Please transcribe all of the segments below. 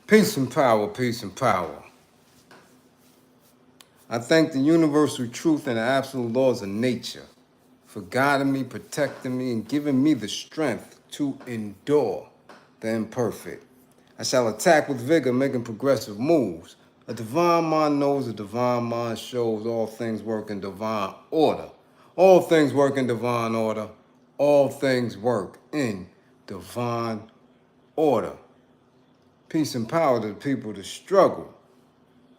Peace and power, peace and power. I thank the universal truth and the absolute laws of nature for guiding me, protecting me, and giving me the strength to endure the imperfect. I shall attack with vigor, making progressive moves. A divine mind knows, a divine mind shows all things work in divine order. All things work in divine order. All things work in divine order. Peace and power to the people that struggle.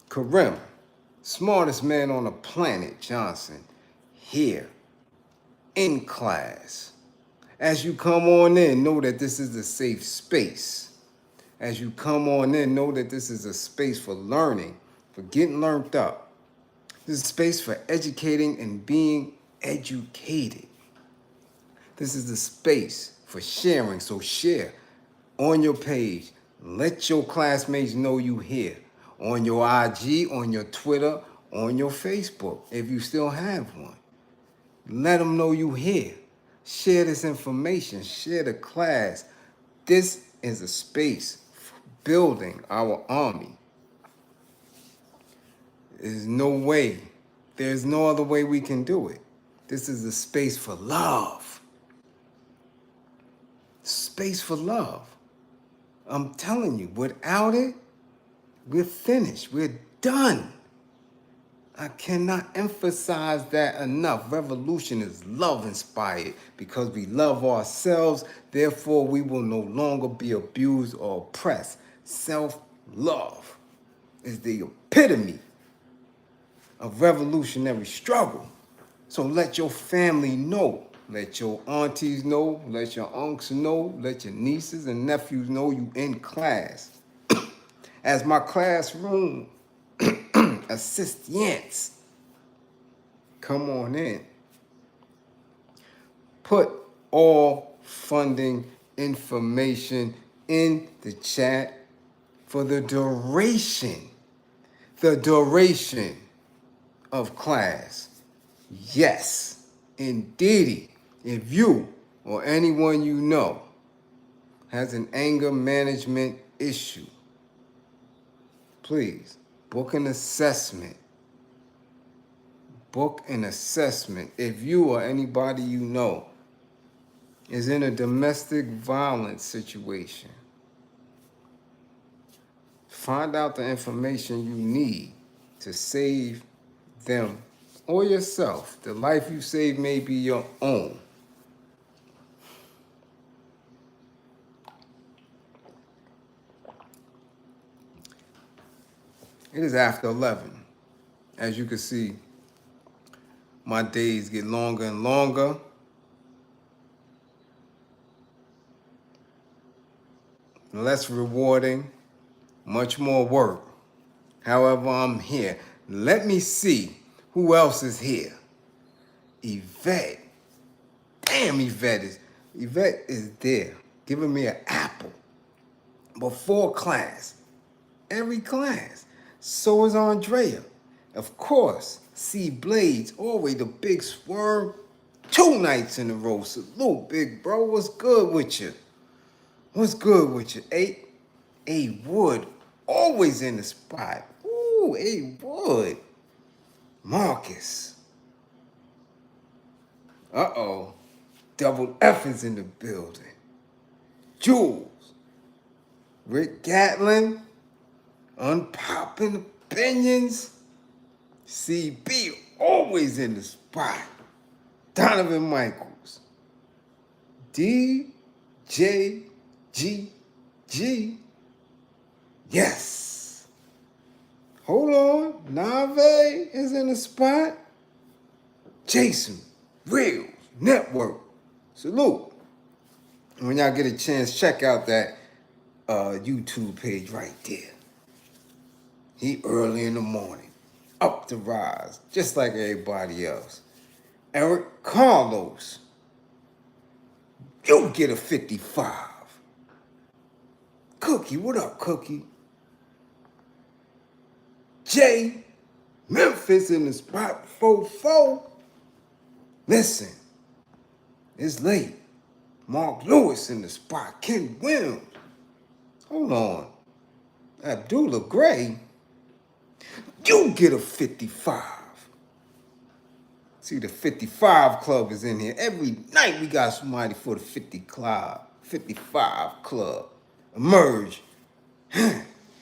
Karim, smartest man on the planet, Johnson, here in class. As you come on in, know that this is a safe space. As you come on in, know that this is a space for learning, for getting learned up. This is a space for educating and being educated. This is the space for sharing, so share on your page. Let your classmates know you here. On your IG, on your Twitter, on your Facebook, if you still have one. Let them know you here. Share this information. Share the class. This is a space for building our army. There's no way. There's no other way we can do it. This is a space for love. Space for love. I'm telling you, without it, we're finished. We're done. I cannot emphasize that enough. Revolution is love inspired because we love ourselves. Therefore, we will no longer be abused or oppressed. Self-love is the epitome of revolutionary struggle. So let your family know. Let your aunties know. Let your uncles know. Let your nieces and nephews know you in class. As my classroom assistants, come on in. Put all funding information in the chat for the duration of class. Yes, indeedy. If you or anyone you know has an anger management issue, please book an assessment. Book an assessment. If you or anybody you know is in a domestic violence situation, find out the information you need to save them or yourself. The life you save may be your own. It is after 11. As you can see, my days get longer and longer. Less rewarding, much more work. However, I'm here. Let me see who else is here. Yvette. Damn, Yvette is there, giving me an apple before class. Every class. So is Andrea. Of course, C Blades, always the big swerve. 2 nights in a row. Salute, big bro. What's good with you? What's good with you? A Wood, always in the spot. Ooh, A Wood. Marcus. Uh-oh. Double F is in the building. Jules. Rick Gatlin. Unpopping opinions. CB, always in the spot. Donovan Michaels. DJGG. Yes. Hold on. Nave is in the spot. Jason, Reels, Network. Salute. And when y'all get a chance, check out that YouTube page right there. He early in the morning, up to rise, just like everybody else. Eric Carlos, you get a 55. Cookie, what up, Cookie? Jay, Memphis in the spot, 4-4. Listen, it's late. Mark Lewis in the spot, Ken Williams. Hold on. Abdullah Gray, you get a 55. See, the 55 club is in here. Every night we got somebody for the 55 club. Emerge.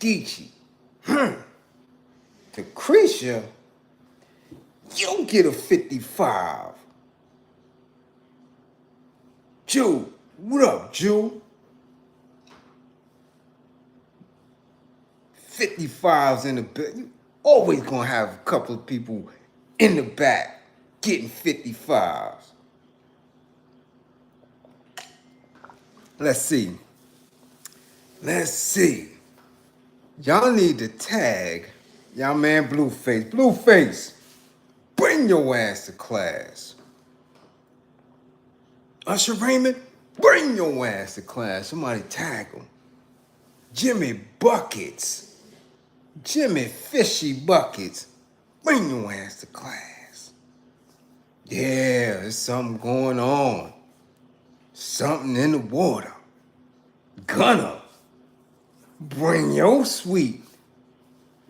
Geechee. Lucretia, you get a 55. Jew, what up, Jew? 55s in the back. You always gonna have a couple of people in the back getting 55s. Let's see. Y'all need to tag y'all man Blueface. Blueface, bring your ass to class. Usher Raymond, bring your ass to class. Somebody tag him. Jimmy Buckets. Jimmy Fishy Buckets, bring your ass to class. Yeah, there's something going on. Something in the water. Gunna, bring your sweet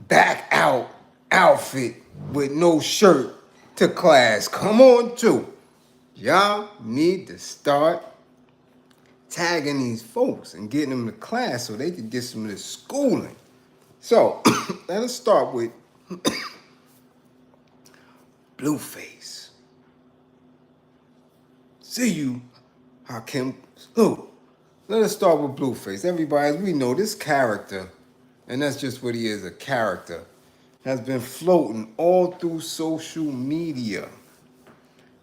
back out outfit with no shirt to class. Come on, too. Y'all need to start tagging these folks and getting them to class so they can get some of this schooling. So, let us start with Blueface. See you, Hakim. Look, let us start with Blueface. Everybody, as we know, this character, and that's just what he is, a character, has been floating all through social media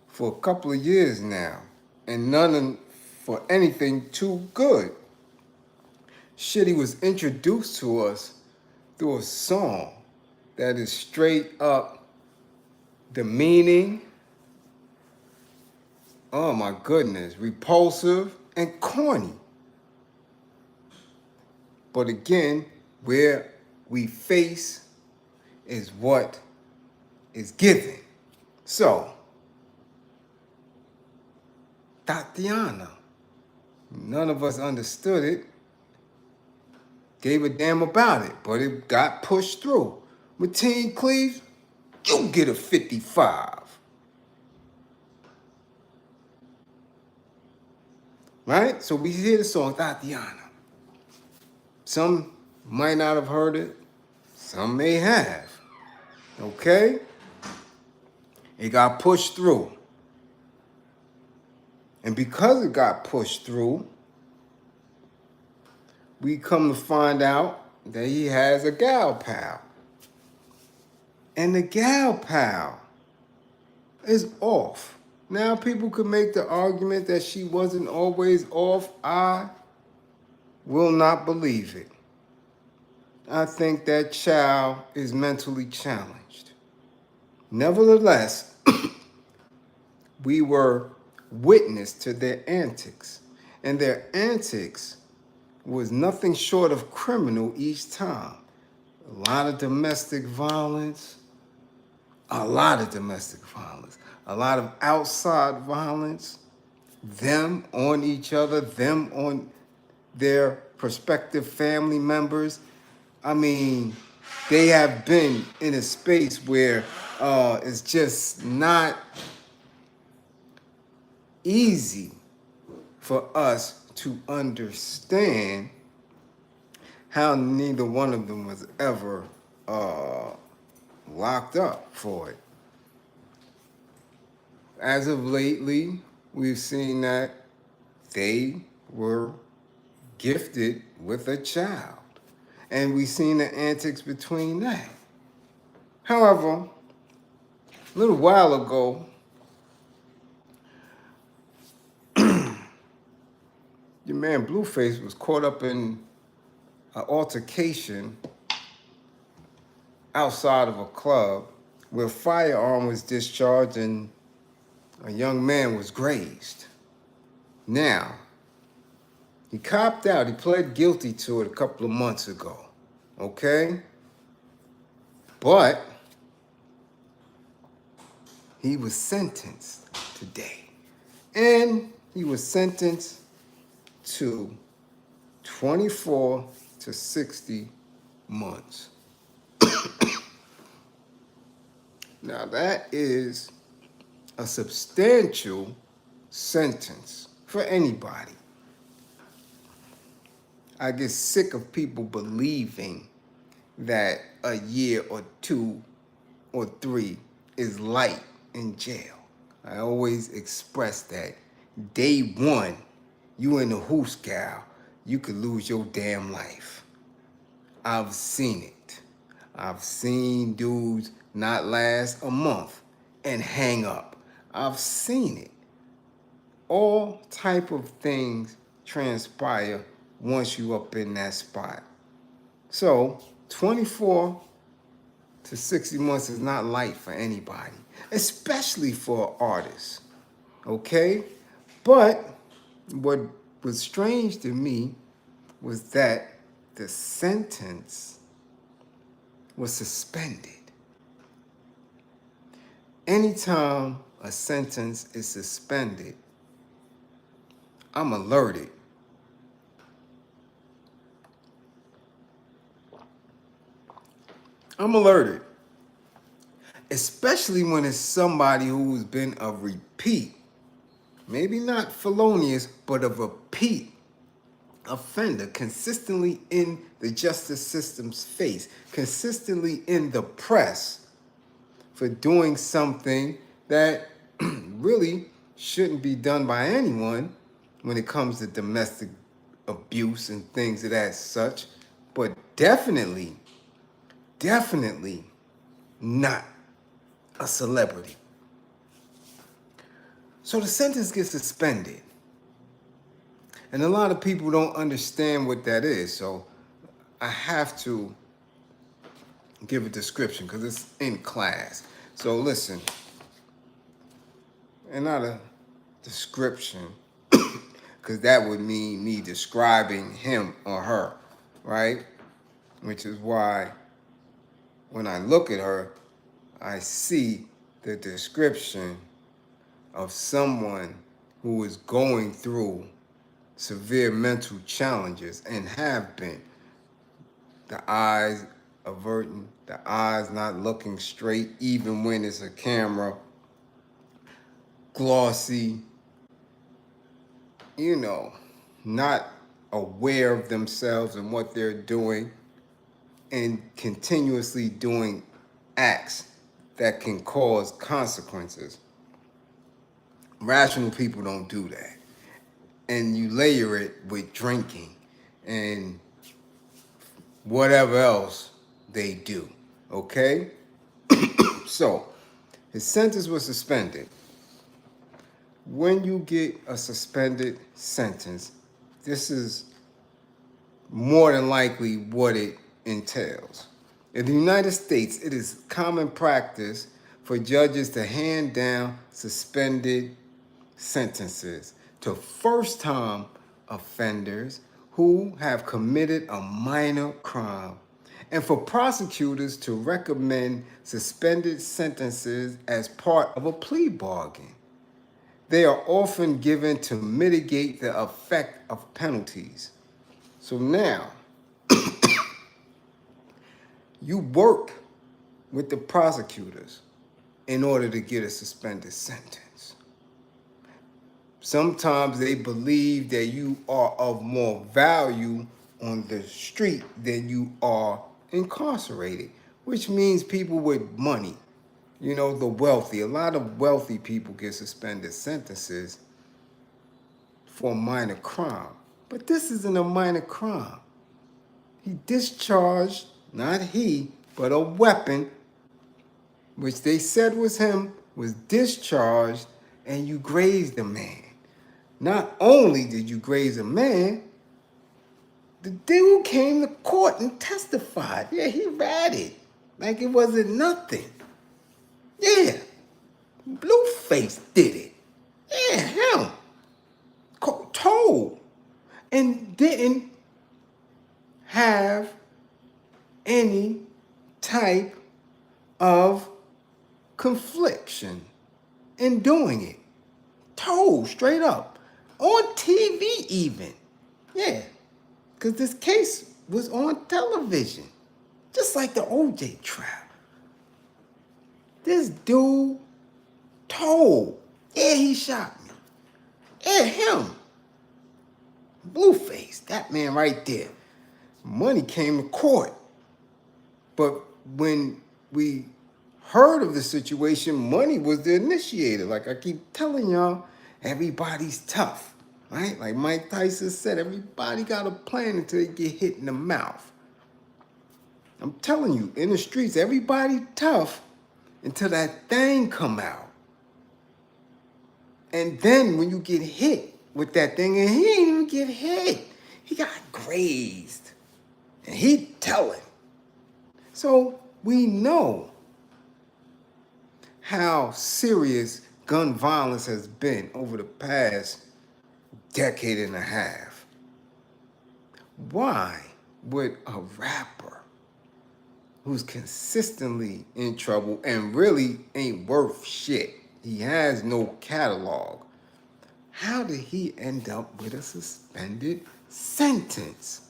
for a couple of years now, and none for anything too good. Shit, he was introduced to us through a song that is straight up demeaning, oh my goodness, repulsive and corny. But again, where we face is what is given. So, Tatiana, none of us understood it, gave a damn about it, but it got pushed through. With Teen Cleave, you get a 55. Right? So we hear the song Tatiana. Some might not have heard it. Some may have. Okay? It got pushed through. And because it got pushed through, we come to find out that he has a gal pal. And the gal pal is off. Now people could make the argument that she wasn't always off. I will not believe it. I think that child is mentally challenged. Nevertheless, we were witness to their antics. And their antics was nothing short of criminal each time. A lot of domestic violence, a lot of outside violence, them on each other, them on their prospective family members. I mean, they have been in a space where it's just not easy for us to understand how neither one of them was ever locked up for it. As of lately, we've seen that they were gifted with a child. And we've seen the antics between that. However, a little while ago, your man Blueface was caught up in an altercation outside of a club where a firearm was discharged and a young man was grazed. Now, he copped out. He pled guilty to it a couple of months ago. Okay? But he was sentenced today. And he was sentenced to 24 to 60 months. Now that is a substantial sentence for anybody. I get sick of people believing that a year or 2 or 3 is light in jail. I always express that day 1, you in the hoos gal, you could lose your damn life. I've seen it. I've seen dudes not last a month and hang up. I've seen it. All type of things transpire once you up in that spot. So 24 to 60 months is not light for anybody, especially for artists, okay? But what was strange to me was that the sentence was suspended. Anytime a sentence is suspended, I'm alerted. Especially when it's somebody who's been a repeat, maybe not felonious, but a repeat offender, consistently in the justice system's face, consistently in the press for doing something that really shouldn't be done by anyone when it comes to domestic abuse and things of that such, but definitely not a celebrity. So the sentence gets suspended. And a lot of people don't understand what that is. So I have to give a description because it's in class. So listen, and not a description, because that would mean me describing him or her, right? Which is why when I look at her, I see the description of someone who is going through severe mental challenges and have been. The eyes averting, the eyes not looking straight, even when it's a camera, glossy, not aware of themselves and what they're doing, and continuously doing acts that can cause consequences. Rational people don't do that. And you layer it with drinking and whatever else they do, okay? So, his sentence was suspended. When you get a suspended sentence, this is more than likely what it entails. In the United States, it is common practice for judges to hand down suspended sentences to first-time offenders who have committed a minor crime, and for prosecutors to recommend suspended sentences as part of a plea bargain. They are often given to mitigate the effect of penalties. So now, you work with the prosecutors in order to get a suspended sentence. Sometimes they believe that you are of more value on the street than you are incarcerated, which means people with money, the wealthy. A lot of wealthy people get suspended sentences for a minor crime. But this isn't a minor crime. He discharged, not he, but a weapon, which they said was him, was discharged, and you grazed a man. Not only did you graze a man, the dude came to court and testified. Yeah, he ratted like it wasn't nothing. Yeah, Blueface did it. Yeah, him. Told. And didn't have any type of confliction in doing it. Told straight up. On TV even. Yeah, because this case was on television. Just like the OJ trial. This dude told, yeah, he shot me. Yeah, him. Blueface, that man right there. Money came to court. But when we heard of the situation, Money was the initiator. Like I keep telling y'all, everybody's tough, right? Like Mike Tyson said, everybody got a plan until they get hit in the mouth. I'm telling you, in the streets, everybody tough until that thing come out. And then when you get hit with that thing, and he ain't even get hit, he got grazed. And he telling. So we know how serious gun violence has been over the past decade and a half. Why would a rapper who's consistently in trouble and really ain't worth shit, he has no catalog, how did he end up with a suspended sentence?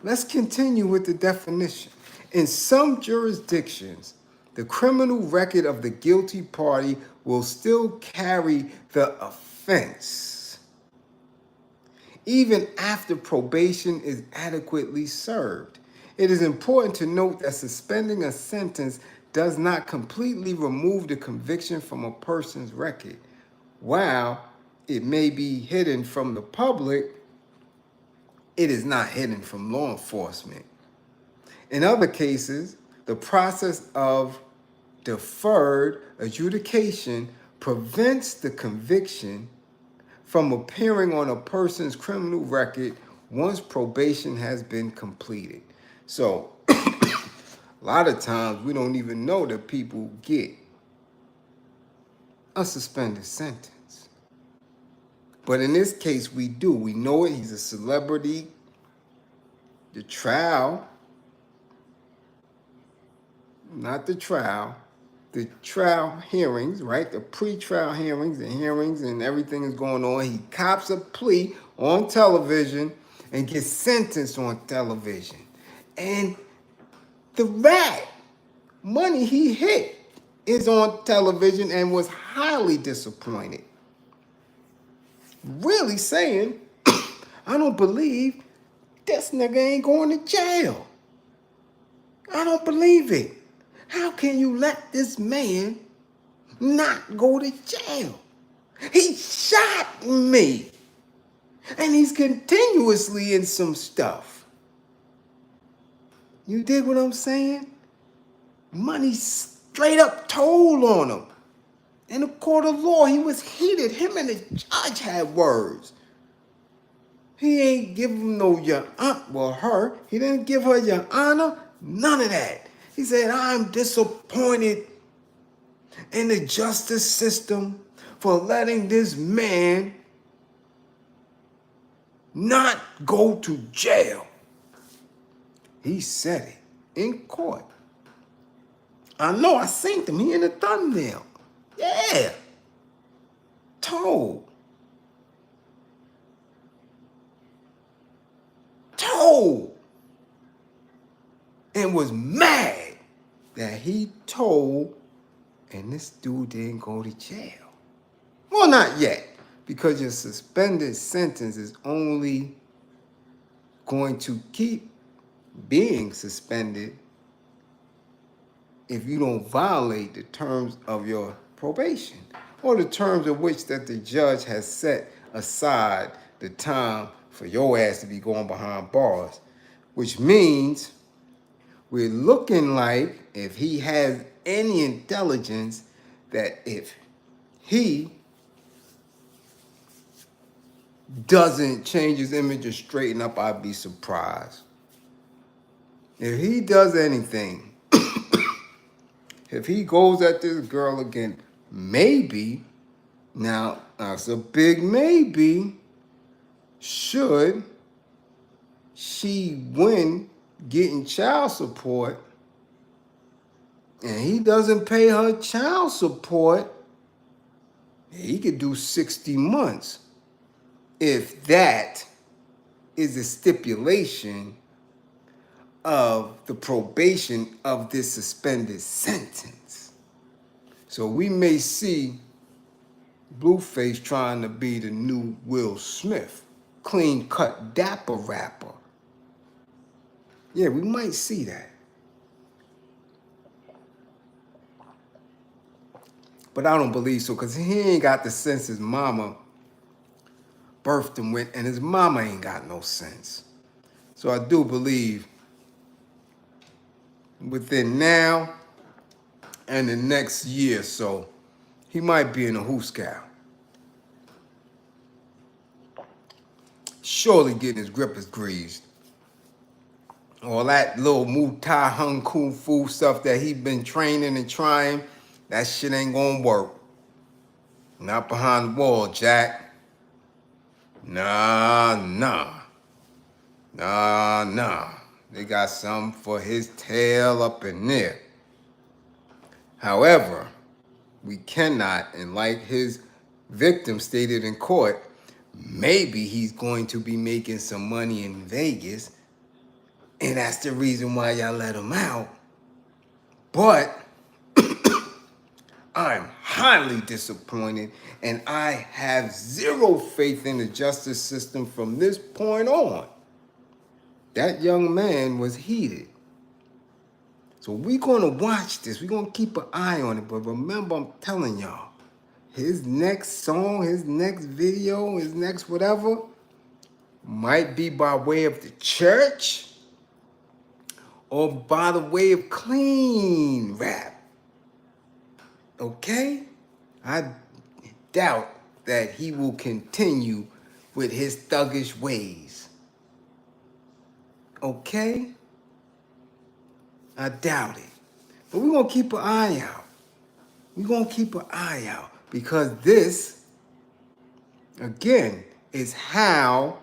Let's continue with the definition. In some jurisdictions, the criminal record of the guilty party will still carry the offense, even after probation is adequately served. It is important to note that suspending a sentence does not completely remove the conviction from a person's record. While it may be hidden from the public, it is not hidden from law enforcement. In other cases, the process of deferred adjudication prevents the conviction from appearing on a person's criminal record once probation has been completed. So, a lot of times we don't even know that people get a suspended sentence. But in this case, we do. We know it. He's a celebrity. The trial, not the trial hearings, right? The pre-trial hearings, the hearings and everything is going on. He cops a plea on television and gets sentenced on television. And the rat money he hit is on television and was highly disappointed. Really saying, I don't believe this nigga ain't going to jail. I don't believe it. How can you let this man not go to jail? He shot me. And he's continuously in some stuff. You dig what I'm saying? Money straight up told on him. In the court of law, he was heated. Him and the judge had words. He ain't give him no your aunt, well, her. He didn't give her your honor. None of that. He said, I'm disappointed in the justice system for letting this man not go to jail. He said it in court. I know, I seen him. He in the thumbnail. Yeah. Told. And was mad that he told and this dude didn't go to jail. Well, not yet, because your suspended sentence is only going to keep being suspended if you don't violate the terms of your probation or the terms of which that the judge has set aside the time for your ass to be going behind bars, which means we're looking like, if he has any intelligence, that if he doesn't change his image or straighten up, I'd be surprised. If he does anything, if he goes at this girl again, maybe, now that's a big maybe, should she win getting child support and he doesn't pay her child support, he could do 60 months. If that is a stipulation of the probation of this suspended sentence. So we may see Blueface trying to be the new Will Smith, clean cut dapper rapper. Yeah, we might see that. But I don't believe so, because he ain't got the sense his mama birthed him with, and his mama ain't got no sense. So I do believe within now and the next year or so, he might be in a hooscow. Surely getting his grippers greased. All that little Muay Thai Hung Kung Fu stuff that he been training and trying, that shit ain't gonna work. Not behind the wall, Jack. Nah. They got something for his tail up in there. However, we cannot, and like his victim stated in court, maybe he's going to be making some money in Vegas, and that's the reason why y'all let him out. But I'm highly disappointed, and I have zero faith in the justice system from this point on. That young man was heated. So we're going to watch this. We're going to keep an eye on it. But remember, I'm telling y'all, his next song, his next video, his next whatever might be by way of the church or by the way of clean rap. Okay? I doubt that he will continue with his thuggish ways. Okay? I doubt it. But we're going to keep an eye out. We're going to keep an eye out because this, again, is how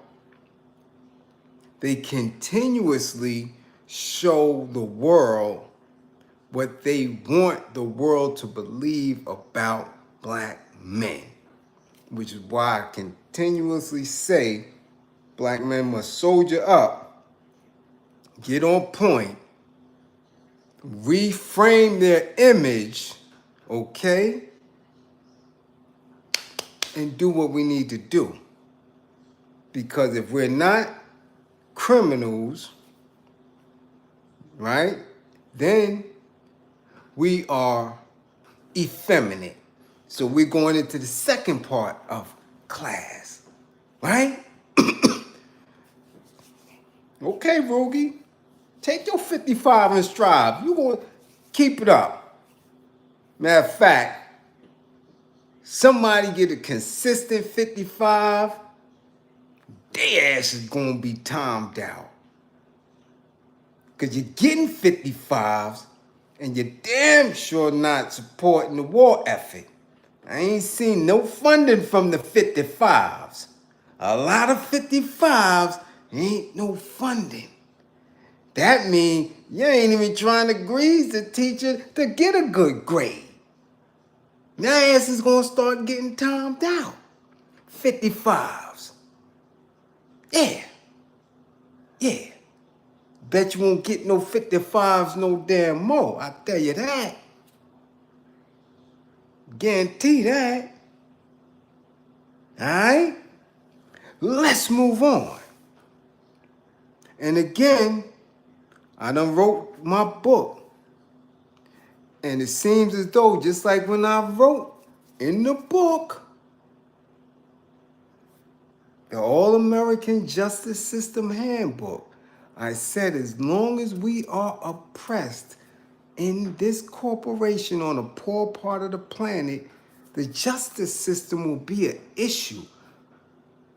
they continuously show the world what they want the world to believe about black men, which is why I continuously say black men must soldier up, get on point, reframe their image, okay, and do what we need to do. Because if we're not criminals, right, then we are effeminate. So we're going into the second part of class, right? Okay, Rugi, take your 55 and strive. You're going to keep it up. Matter of fact, somebody get a consistent 55, their ass is going to be timed out. Because you're getting 55s and you're damn sure not supporting the war effort. I ain't seen no funding from the 55s. A lot of 55s ain't no funding. That means you ain't even trying to grease the teacher to get a good grade. Now ass is gonna start getting timed out. 55s. Yeah. Bet you won't get no 55s no damn more. I tell you that. Guarantee that. Alright? Let's move on. And again, I done wrote my book. And it seems as though, just like when I wrote in the book, the All-American Justice System Handbook, I said as long as we are oppressed in this corporation on a poor part of the planet, the justice system will be an issue.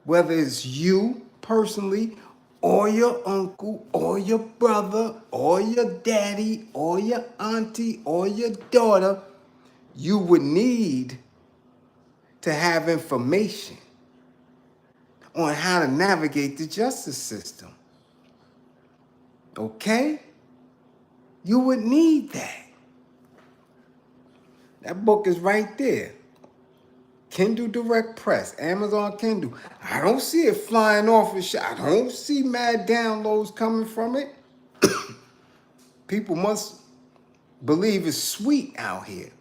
Whether it's you personally, or your uncle, or your brother, or your daddy, or your auntie, or your daughter, you would need to have information on how to navigate the justice system. Okay? You would need that. That book is right there. Kindle Direct Press, Amazon Kindle. I don't see it flying off the shop. I don't see mad downloads coming from it. People must believe it's sweet out here.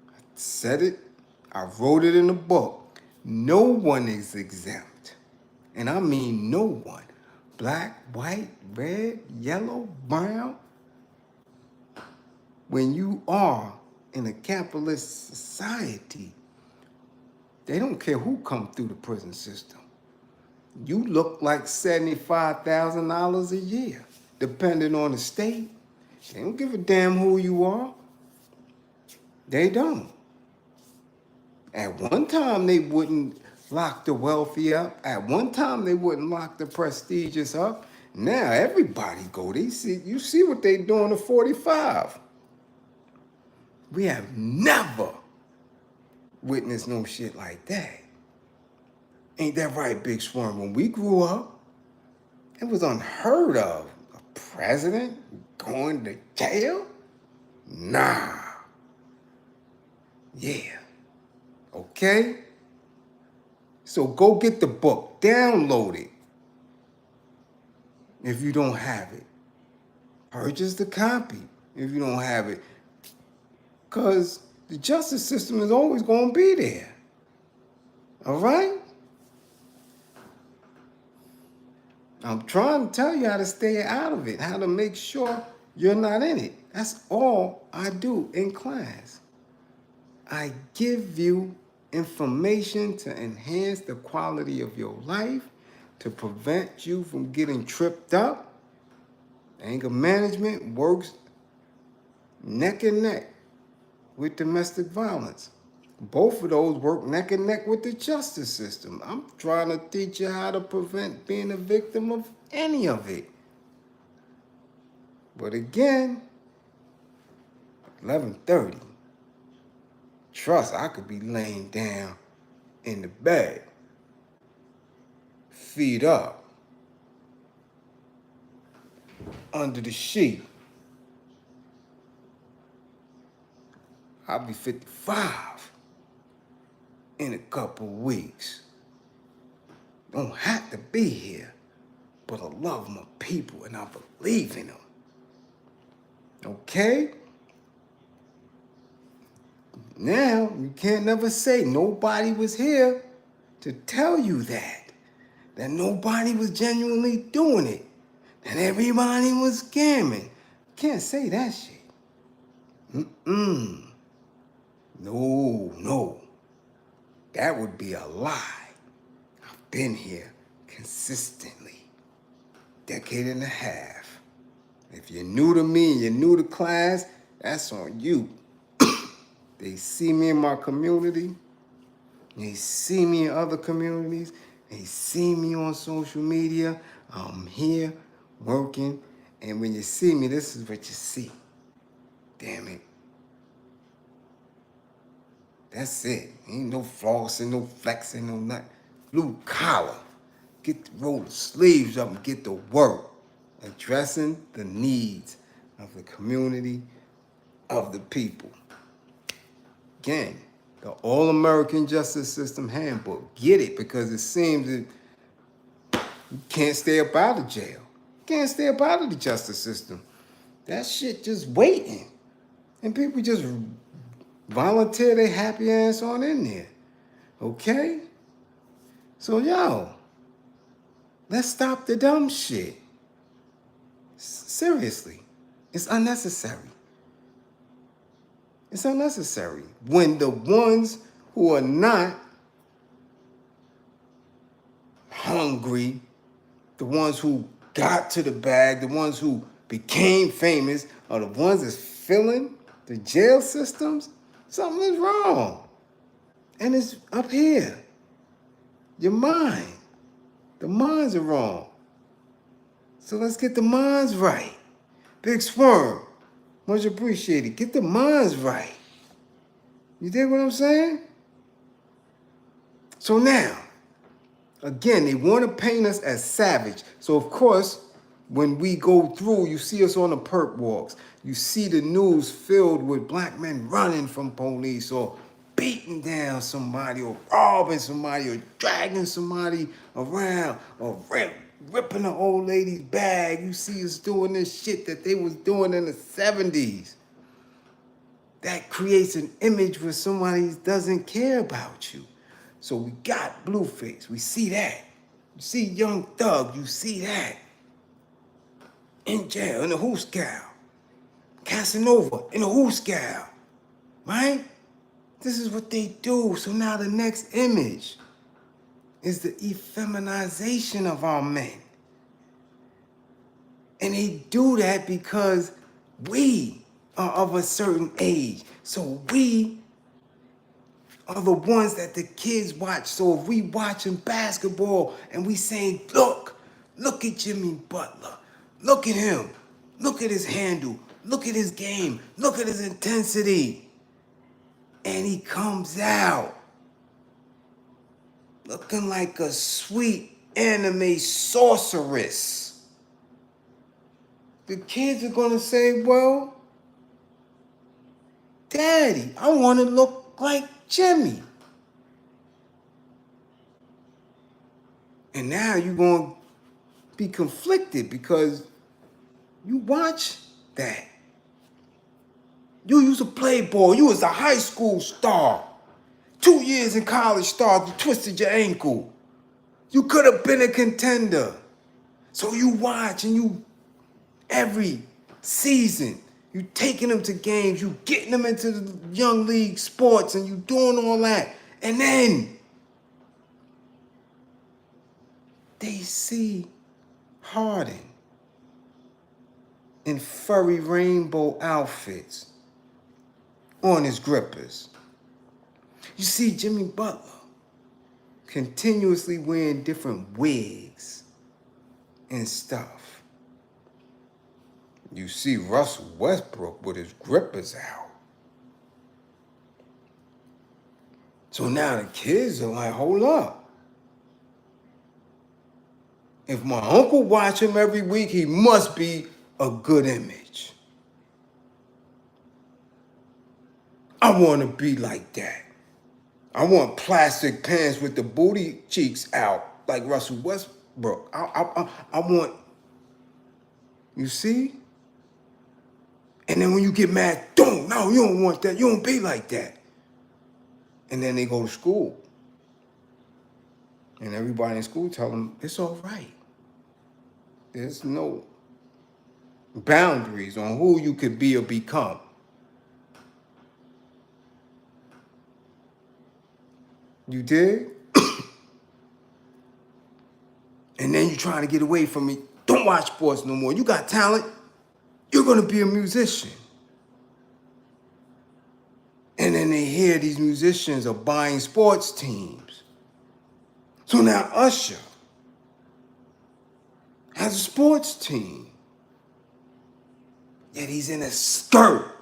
I said it. I wrote it in the book. No one is exempt. And I mean no one. Black, white, red, yellow, brown. When you are in a capitalist society, they don't care who come through the prison system. You look like $75,000 a year, depending on the state. They don't give a damn who you are. They don't. At one time, they wouldn't lock the wealthy up. At one time, they wouldn't lock the prestigious up. Now everybody go. You see what they doing to 45. We have never witnessed no shit like that. Ain't that right, Big Swarm? When we grew up, it was unheard of. A president going to jail? Nah. Yeah. Okay? So go get the book. Download it. If you don't have it. Purchase the copy if you don't have it. Because the justice system is always going to be there. All right? I'm trying to tell you how to stay out of it, how to make sure you're not in it. That's all I do in class. I give you information to enhance the quality of your life, to prevent you from getting tripped up. Anger management works neck and neck with domestic violence. Both of those work neck and neck with the justice system. I'm trying to teach you how to prevent being a victim of any of it. But again, 11:30. Trust, I could be laying down in the bed, feet up, under the sheet. I'll be 55 in a couple weeks. Don't have to be here, but I love my people and I believe in them. Okay? Now, you can't never say nobody was here to tell you that nobody was genuinely doing it, that everybody was scamming. Can't say that shit. No. That would be a lie. I've been here consistently, decade and a half. If you're new to me and you're new to class, that's on you. They see me in my community. They see me in other communities. They see me on social media. I'm here working. And when you see me, this is what you see. Damn it. That's it. Ain't no flossing, no flexing, no nothing. Blue collar. Roll the sleeves up and get to work. Addressing the needs of the community, of the people. Again, the All-American Justice System Handbook. Get it, because it seems that you can't stay up out of jail. You can't stay up out of the justice system. That shit just waiting. And people just volunteer their happy ass on in there. Okay? So, yo, let's stop the dumb shit. Seriously. It's unnecessary. It's unnecessary. When the ones who are not hungry, the ones who got to the bag, the ones who became famous, are the ones that's filling the jail systems, something is wrong. And it's up here. Your mind. The minds are wrong. So let's get the minds right. Big Sperm. Much appreciated. Get the minds right. You dig what I'm saying? So now, again, they want to paint us as savage. So of course, when we go through, you see us on the perp walks. You see the news filled with black men running from police or beating down somebody or robbing somebody or dragging somebody around or ripping the old lady's bag. You see us doing this shit that they was doing in the 70s. That creates an image where somebody doesn't care about you. So we got Blueface. We see that. You see Young Thug. You see that. In jail, in the hooscow. Casanova, in the hooscow. Right? This is what they do. So now the next image is the effeminization of our men. And they do that because we are of a certain age. So we are the ones that the kids watch. So if we watching basketball and we saying, look at Jimmy Butler. Look at him. Look at his handle. Look at his game. Look at his intensity. And he comes out looking like a sweet anime sorceress. The kids are gonna say, well, Daddy, I wanna look like Jimmy. And now you're gonna be conflicted because you watch that. You used to play ball. You was a high school star. 2 years in college star, you twisted your ankle. You could have been a contender. So you watch and you, every season, you taking them to games, you getting them into the young league sports and you doing all that. And then they see Harden in furry rainbow outfits on his grippers. You see Jimmy Butler continuously wearing different wigs and stuff. You see Russell Westbrook with his grippers out. So now the kids are like, hold up. If my uncle watch him every week, he must be a good image. I want to be like that. I want plastic pants with the booty cheeks out like Russell Westbrook. I want, you see? And then when you get mad, you don't want that. You don't be like that. And then they go to school. And everybody in school tell them, it's all right. There's no boundaries on who you could be or become. You dig? And then you're trying to get away from me. Don't watch sports no more. You got talent. You're going to be a musician. And then they hear these musicians are buying sports teams. So now Usher has a sports team. Yet he's in a skirt.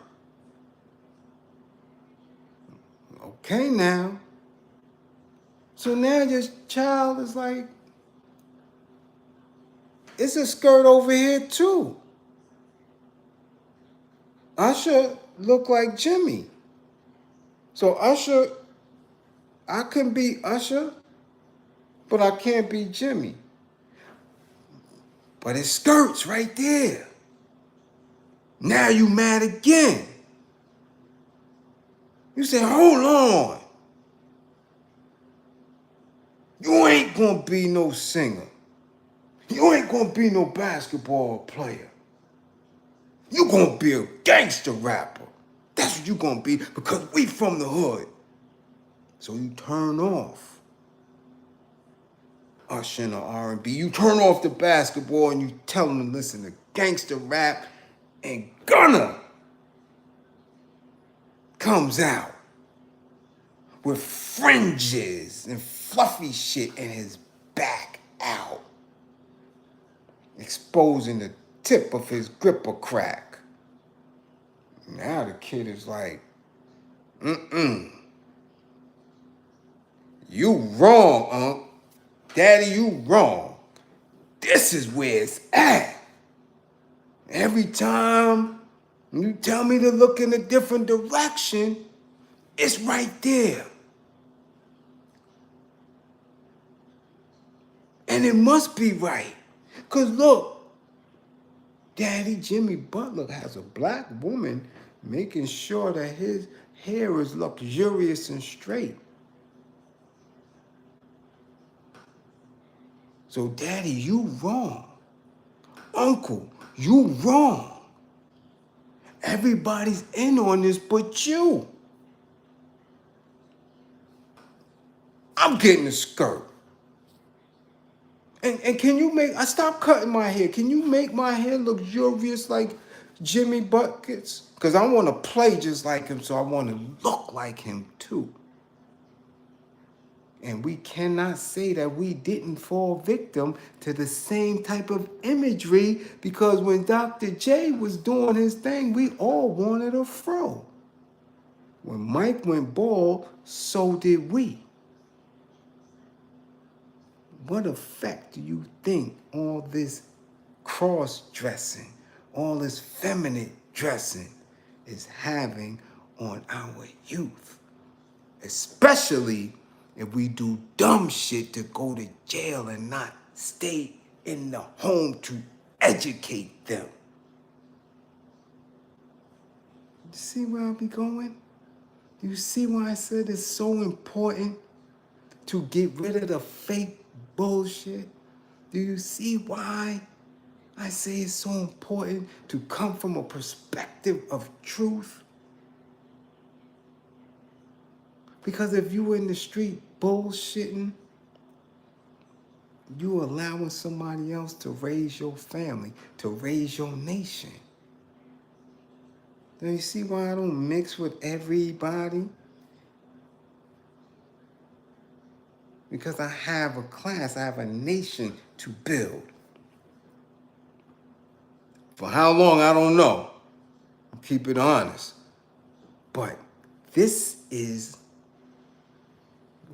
Okay now. So now your child is like, it's a skirt over here too. Usher look like Jimmy. So Usher, I can be Usher, but I can't be Jimmy. But his skirt's right there. Now you mad again. You say, hold on. You ain't gonna be no singer. You ain't gonna be no basketball player. You gonna be a gangster rapper. That's what you gonna be because we from the hood. So you turn off Usher and the R&B. You turn off the basketball and you tell them to listen to gangster rap, and Gunna comes out with fringes and fluffy shit and his back out, exposing the tip of his gripper crack. Now the kid is like, you wrong, Unc. Daddy, you wrong. This is where it's at. Every time you tell me to look in a different direction, it's right there. And it must be right. Because look, Daddy Jimmy Butler has a black woman making sure that his hair is luxurious and straight. So, Daddy, you wrong. Uncle, you wrong. Everybody's in on this but you. I'm getting a skirt. And can you I stopped cutting my hair. Can you make my hair luxurious like Jimmy Buckets? Because I want to play just like him, so I want to look like him too. And we cannot say that we didn't fall victim to the same type of imagery, because when Dr. J was doing his thing, we all wanted a fro. When Mike went bald, so did we. What effect do you think all this cross-dressing, all this feminine dressing is having on our youth? Especially if we do dumb shit to go to jail and not stay in the home to educate them. You see where I be going? You see why I said it's so important to get rid of the fake bullshit? Do you see why I say it's so important to come from a perspective of truth? Because if you in the street bullshitting, you allowing somebody else to raise your family, to raise your nation. Do you see why I don't mix with everybody? Because I have a class, I have a nation to build. For how long, I don't know. Keep it honest. But this is,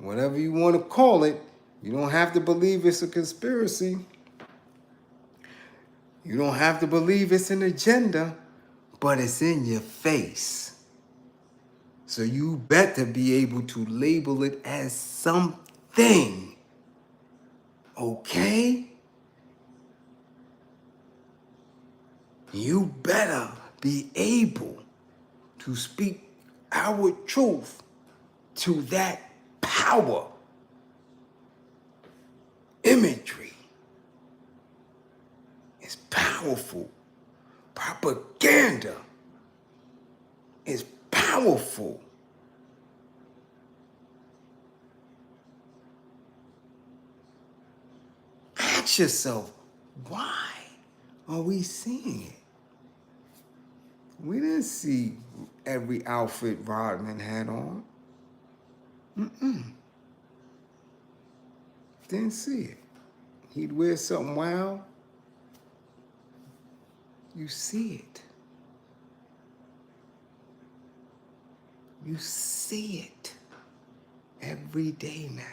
whatever you want to call it, you don't have to believe it's a conspiracy. You don't have to believe it's an agenda, but it's in your face. So you better be able to label it as something. Okay? You better be able to speak our truth to that power. Imagery is powerful. Propaganda is powerful. Ask yourself, why are we seeing it? We didn't see every outfit Rodman had on. Didn't see it. He'd wear something wild. You see it. You see it every day now.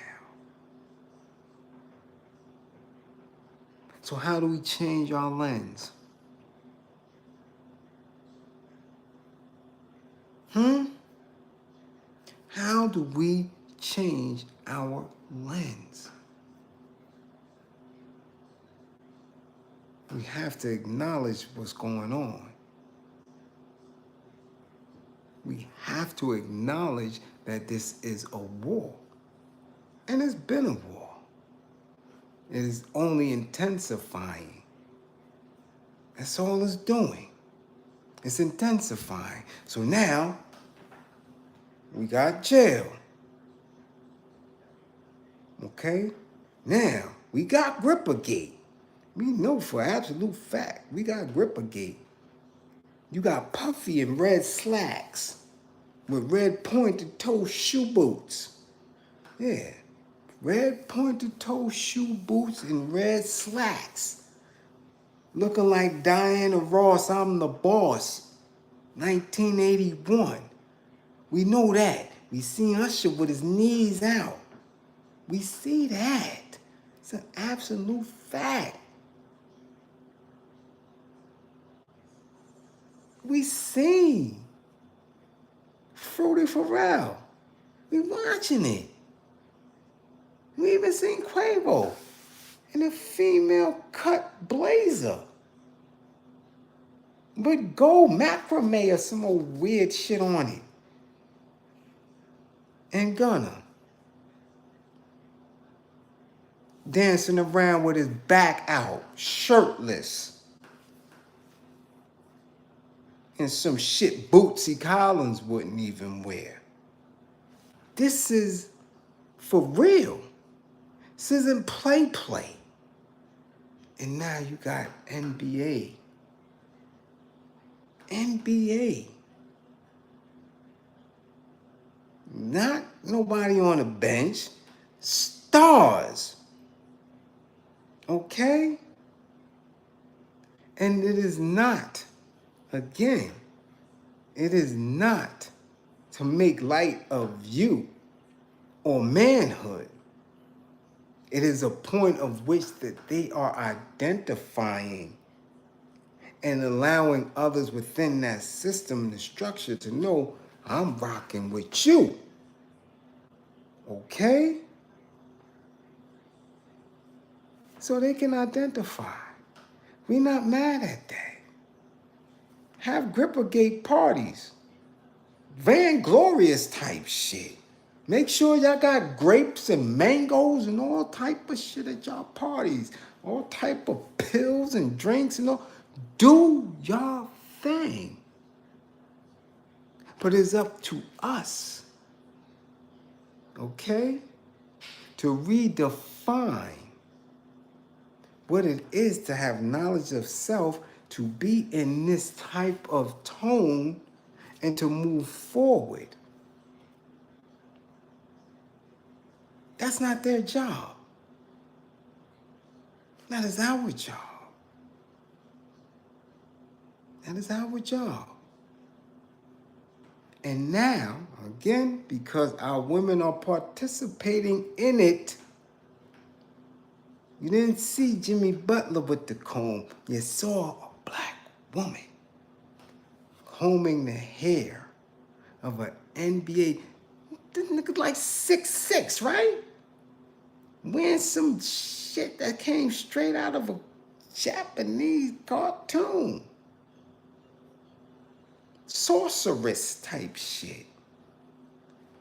So how do we change our lens? How do we change our lens? We have to acknowledge what's going on. We have to acknowledge that this is a war. And it's been a war. It is only intensifying. That's all it's doing. It's intensifying. So now, we got jail. Okay? Now, we got Grippergate. We know for absolute fact, we got Grippergate. You got Puffy in red slacks with red pointed toe shoe boots. Yeah, red pointed toe shoe boots and red slacks. Looking like Diana Ross, I'm the boss, 1981. We know that. We see Usher with his knees out. We see that. It's an absolute fact. We see Fruity Pharrell. We watching it. We even seen Quavo. And a female cut blazer with gold macrame or some old weird shit on it. And Gunna dancing around with his back out, shirtless, in some shit Bootsy Collins wouldn't even wear. This is for real. This isn't play. And now you got NBA. Not nobody on the bench. Stars. Okay? And it is not, again, it is not to make light of you or manhood. It is a point of which that they are identifying and allowing others within that system, the structure, to know I'm rocking with you. Okay? So they can identify. We're not mad at that. Have Grippergate parties. Vanglorious type shit. Make sure y'all got grapes and mangoes and all type of shit at y'all parties. All type of pills and drinks and all. Do y'all thing. But it's up to us, okay, to redefine what it is to have knowledge of self, to be in this type of tone, and to move forward. That's not their job. That is our job. That is our job. And now, again, because our women are participating in it, you didn't see Jimmy Butler with the comb. You saw a black woman combing the hair of an NBA. This nigga like 6'6", right? Wearing some shit that came straight out of a Japanese cartoon. Sorceress type shit.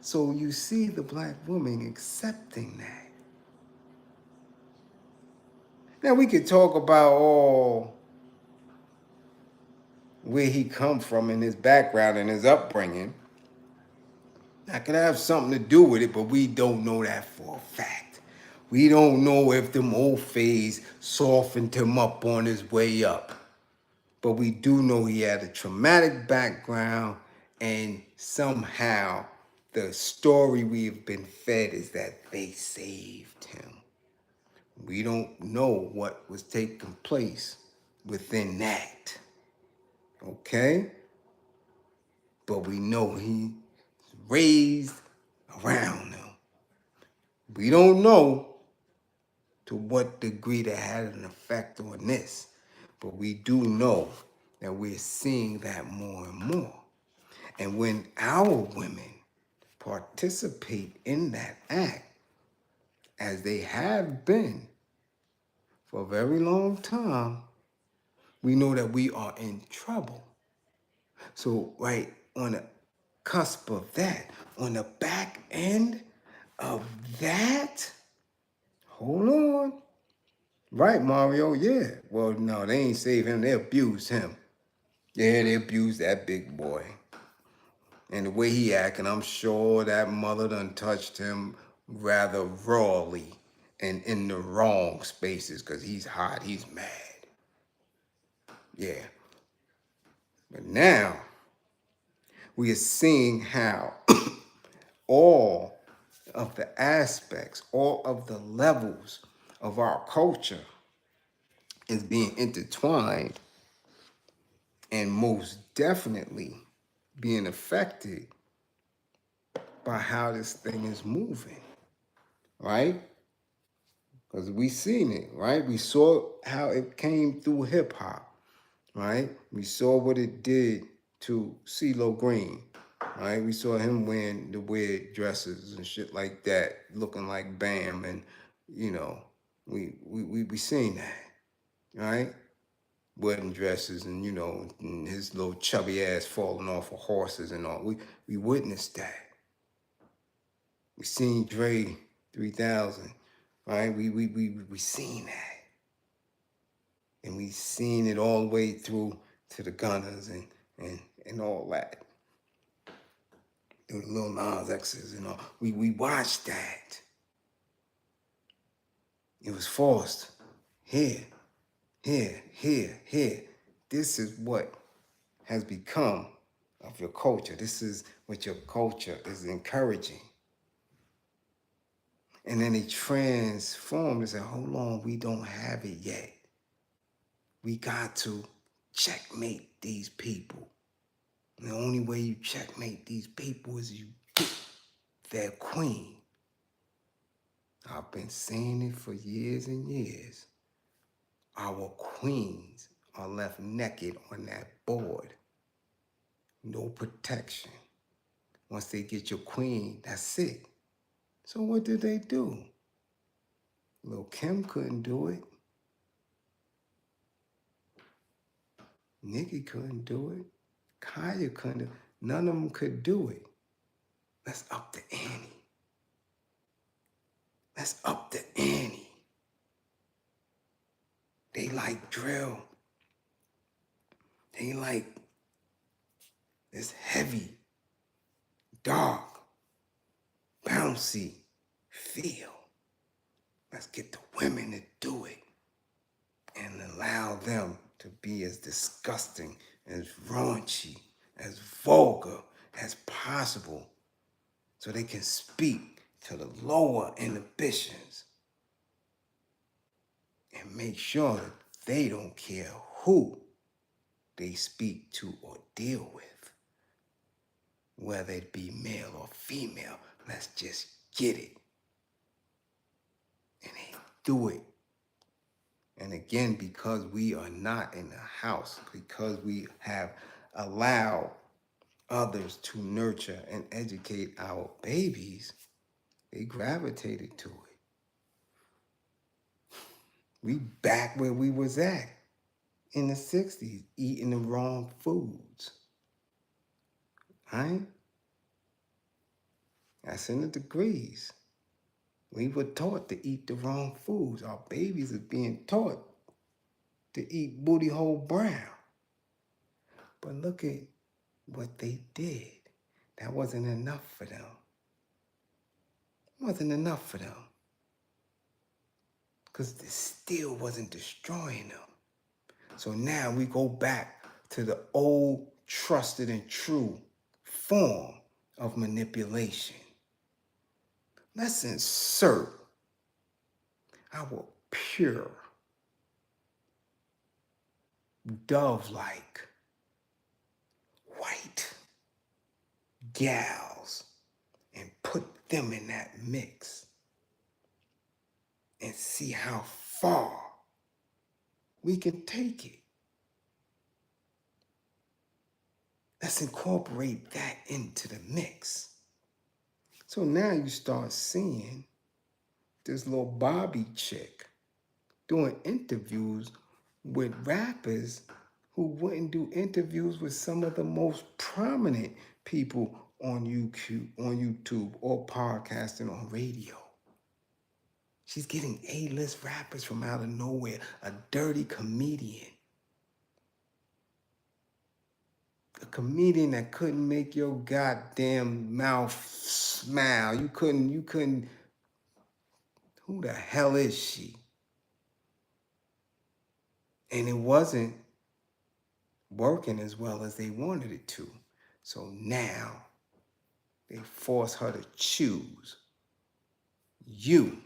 So you see the black woman accepting that. Now we could talk about where he come from and his background and his upbringing. That could have something to do with it, but we don't know that for a fact. We don't know if them old phase softened him up on his way up. But we do know he had a traumatic background, and somehow the story we've been fed is that they saved him. We don't know what was taking place within that. Okay? But we know he raised around them. We don't know to what degree that had an effect on this, but we do know that we're seeing that more and more. And when our women participate in that act, as they have been for a very long time, we know that we are in trouble. So right on the cusp of that, on the back end of that, hold on. Right, Mario, yeah. Well, no, they ain't save him. They abused him. Yeah, they abused that big boy. And the way he acting, I'm sure that mother done touched him rather rawly and in the wrong spaces, because he's hot, he's mad. Yeah. But now, we are seeing how all of the aspects, all of the levels of our culture is being intertwined and most definitely being affected by how this thing is moving, right? Because we seen it, right? We saw how it came through hip hop, right? We saw what it did to CeeLo Green, right? We saw him wearing the weird dresses and shit like that, looking like Bam, and, you know, We seen that, right? Wedding dresses and, and his little chubby ass falling off of horses and all. We witnessed that. We seen Dre 3000, right? We seen that. And we seen it all the way through to the Gunners and all that. The Lil Nas X's and all. We watched that. It was forced. Here. This is what has become of your culture. This is what your culture is encouraging. And then they transformed and said, hold on, we don't have it yet. We got to checkmate these people. And the only way you checkmate these people is you get their queen. I've been saying it for years and years. Our queens are left naked on that board. No protection. Once they get your queen, that's it. So what did they do? Lil' Kim couldn't do it. Nicki couldn't do it. Kaya couldn't do it. None of them could do it. Let's up the ante. Let's up the ante. They like drill. They like this heavy, dark, bouncy feel. Let's get the women to do it and allow them to be as disgusting, as raunchy, as vulgar as possible so they can speak to the lower inhibitions and make sure that they don't care who they speak to or deal with, whether it be male or female. Let's just get it. And they do it. And again, because we are not in the house, because we have allowed others to nurture and educate our babies, they gravitated to it. We back where we was at in the 60s, eating the wrong foods. Right? That's in the degrees. We were taught to eat the wrong foods. Our babies are being taught to eat booty hole brown. But look at what they did. That wasn't enough for them. It wasn't enough for them. Because it still wasn't destroying them. So now we go back to the old, trusted and true form of manipulation. Let's insert our pure, dove-like, white gals and put them in that mix and see how far we can take it. Let's incorporate that into the mix. So now you start seeing this little Bobby chick doing interviews with rappers who wouldn't do interviews with some of the most prominent people on YouTube or podcasting on radio. She's getting A-list rappers from out of nowhere, a dirty comedian. A comedian that couldn't make your goddamn mouth smile. You couldn't, who the hell is she? And it wasn't working as well as they wanted it to. So now they force her to choose. You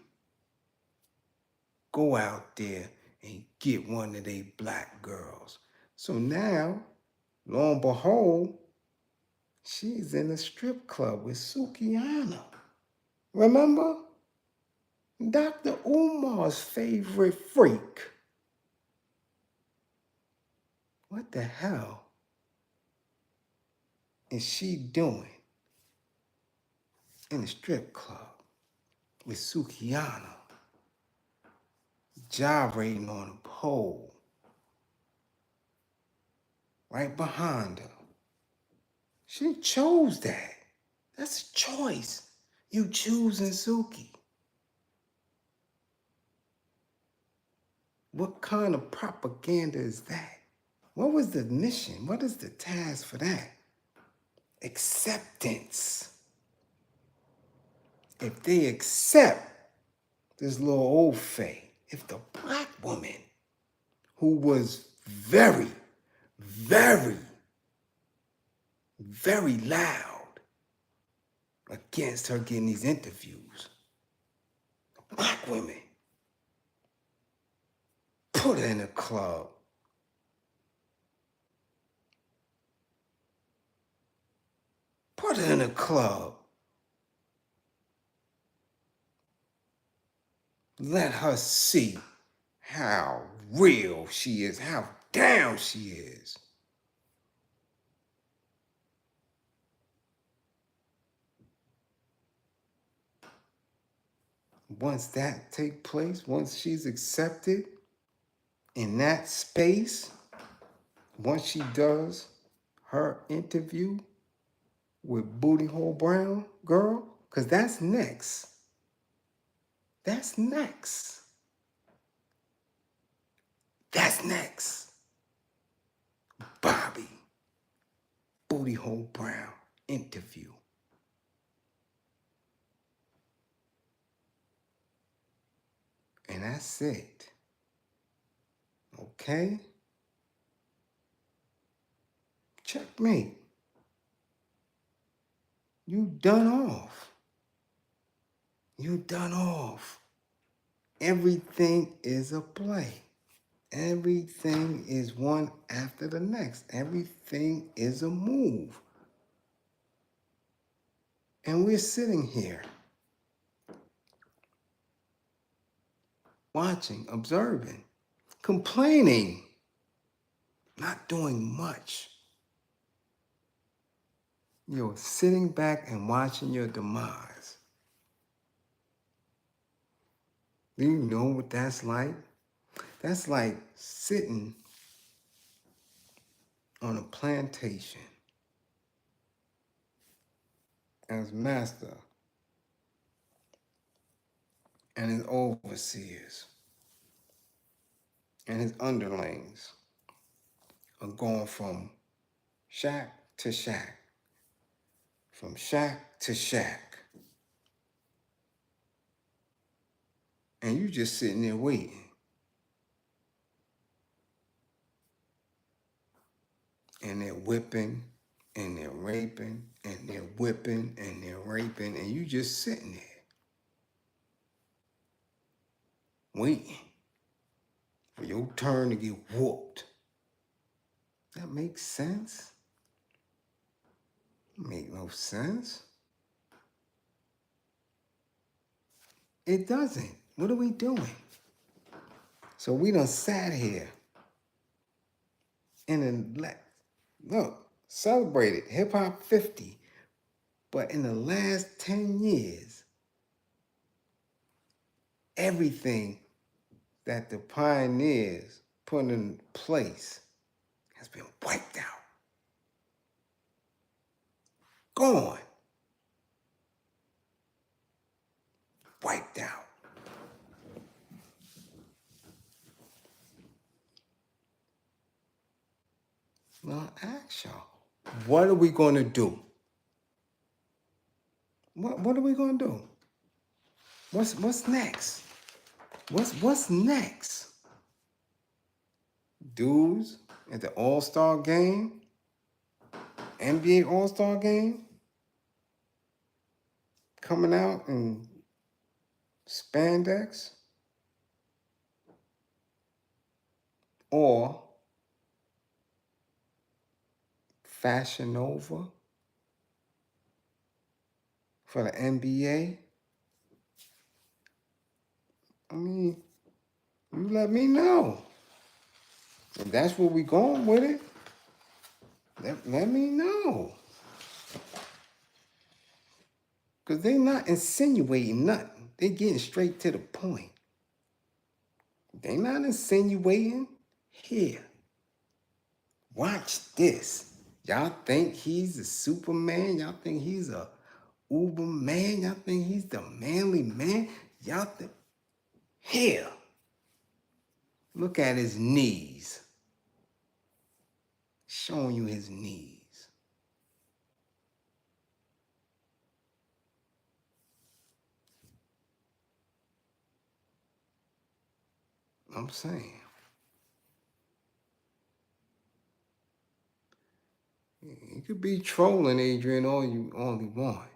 go out there and get one of they black girls. So now, lo and behold, she's in a strip club with Sukihana. Remember? Dr. Umar's favorite freak. What the hell is she doing in a strip club with Sukihana? gyrating on a pole right behind her. She chose that. That's a choice. You choosing Suki. What kind of propaganda is that? What was the mission? What is the task for that? Acceptance. If they accept this little old fae, if the black woman who was very, very, very loud against her getting these interviews, the black women put her in a club, put her in a club, let her see how real she is, how down she is. Once that take place, once she's accepted in that space, once she does her interview with Booty Hole Brown girl, because that's next. That's next. That's next. Bobby Booty Hole Brown interview. And that's it. Okay? Checkmate. You done off. You done off. Everything is a play. Everything is one after the next. Everything is a move. And we're sitting here watching, observing, complaining, not doing much. You're sitting back and watching your demise. Do you know what that's like? That's like sitting on a plantation as master and his overseers and his underlings are going from shack to shack, from shack to shack. And you just sitting there waiting. And they're whipping, and they're raping, and they're whipping, and they're raping, and you just sitting there waiting for your turn to get whooped. That makes sense? Make no sense. It doesn't. What are we doing? So we done sat here and then look, celebrated Hip Hop 50. But in the last 10 years, everything that the pioneers put in place has been wiped out. Gone. Wiped out. Now ask y'all, what are we going to do? What are we going to do? What's next? What's next? Dudes at the All-Star game, NBA All-Star game, coming out in spandex, or Fashion Nova for the NBA. I mean, you let me know. If that's where we going with it, let me know. Because they're not insinuating nothing. They're getting straight to the point. They not insinuating. Here, watch this. Y'all think he's a Superman? Y'all think he's a Uber man? Y'all think he's the manly man? Y'all think... Here, look at his knees. Showing you his knees. I'm saying. You could be trolling Adrian all you only want.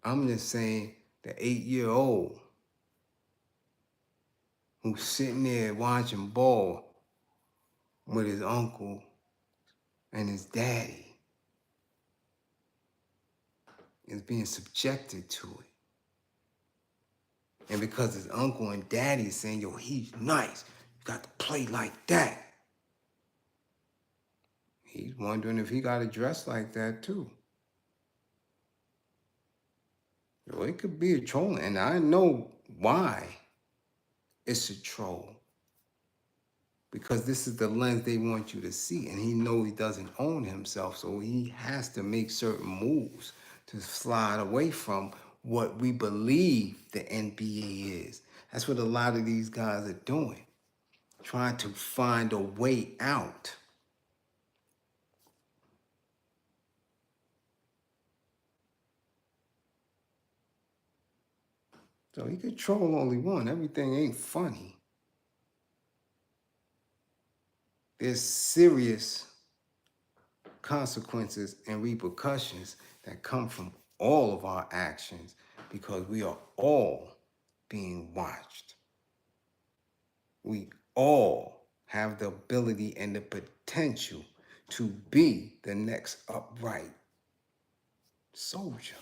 I'm just saying the 8-year-old who's sitting there watching ball with his uncle and his daddy is being subjected to it. And because his uncle and daddy is saying, yo, he's nice, you got to play like that. He's wondering if he got to dress like that too. So it could be a troll, and I know why it's a troll. Because this is the lens they want you to see, and he knows he doesn't own himself, so he has to make certain moves to slide away from what we believe the NBA is. That's what a lot of these guys are doing, trying to find a way out. So he could troll only one. Everything ain't funny. There's serious consequences and repercussions that come from all of our actions because we are all being watched. We all have the ability and the potential to be the next upright soldier.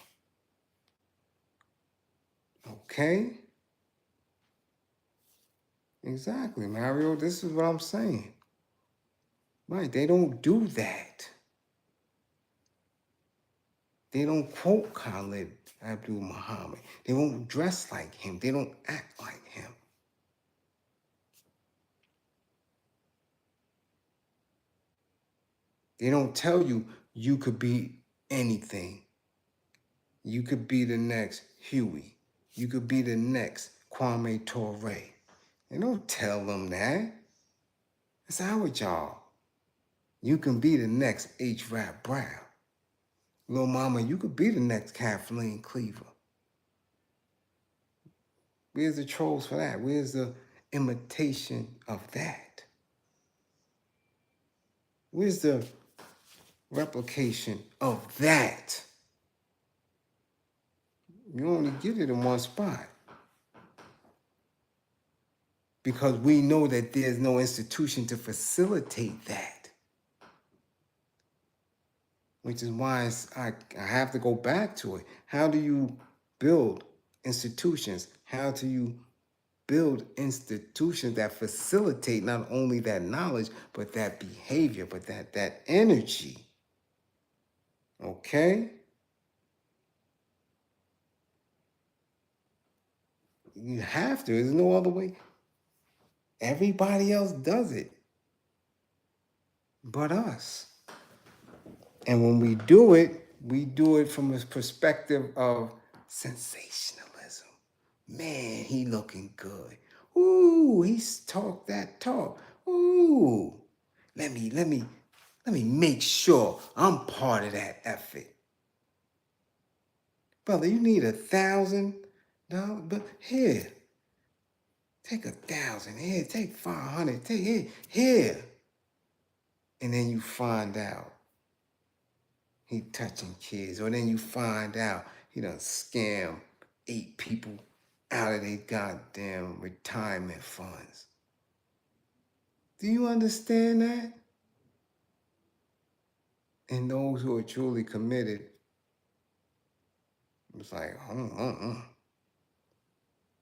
Okay? Exactly, Mario. This is what I'm saying. Right, they don't do that. They don't quote Khalid Abdul Muhammad. They won't dress like him. They don't act like him. They don't tell you you could be anything. You could be the next Huey. You could be the next Kwame Ture. They don't tell them that. It's our job. You can be the next H. Rap Brown. Lil Mama, you could be the next Kathleen Cleaver. Where's the trolls for that? Where's the imitation of that? Where's the replication of that? You only get it in one spot. Because we know that there's no institution to facilitate that. Which is why I have to go back to it. How do you build institutions? How do you build institutions that facilitate not only that knowledge, but that behavior, but that energy? Okay? You have to. There's no other way. Everybody else does it but us. And when we do it from a perspective of sensationalism. Man, he looking good. Ooh, he's talk that talk. Ooh, let me make sure I'm part of that effort. Brother, you need $1,000, but here, take 1,000. Here, take 500. Take here. And then you find out he touching kids, or then you find out he done scam 8 people out of their goddamn retirement funds. Do you understand that? And those who are truly committed, it's like,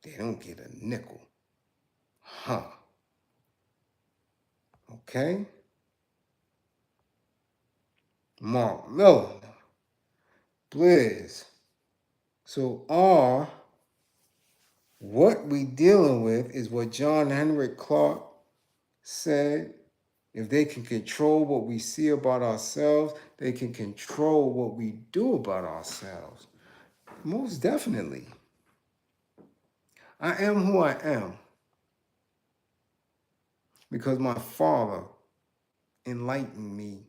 they don't get a nickel. Huh. Okay? Mark Miller. Bliz. So What we dealing with is what John Henrik Clarke said. If they can control what we see about ourselves, they can control what we do about ourselves. Most definitely. I am who I am because my father enlightened me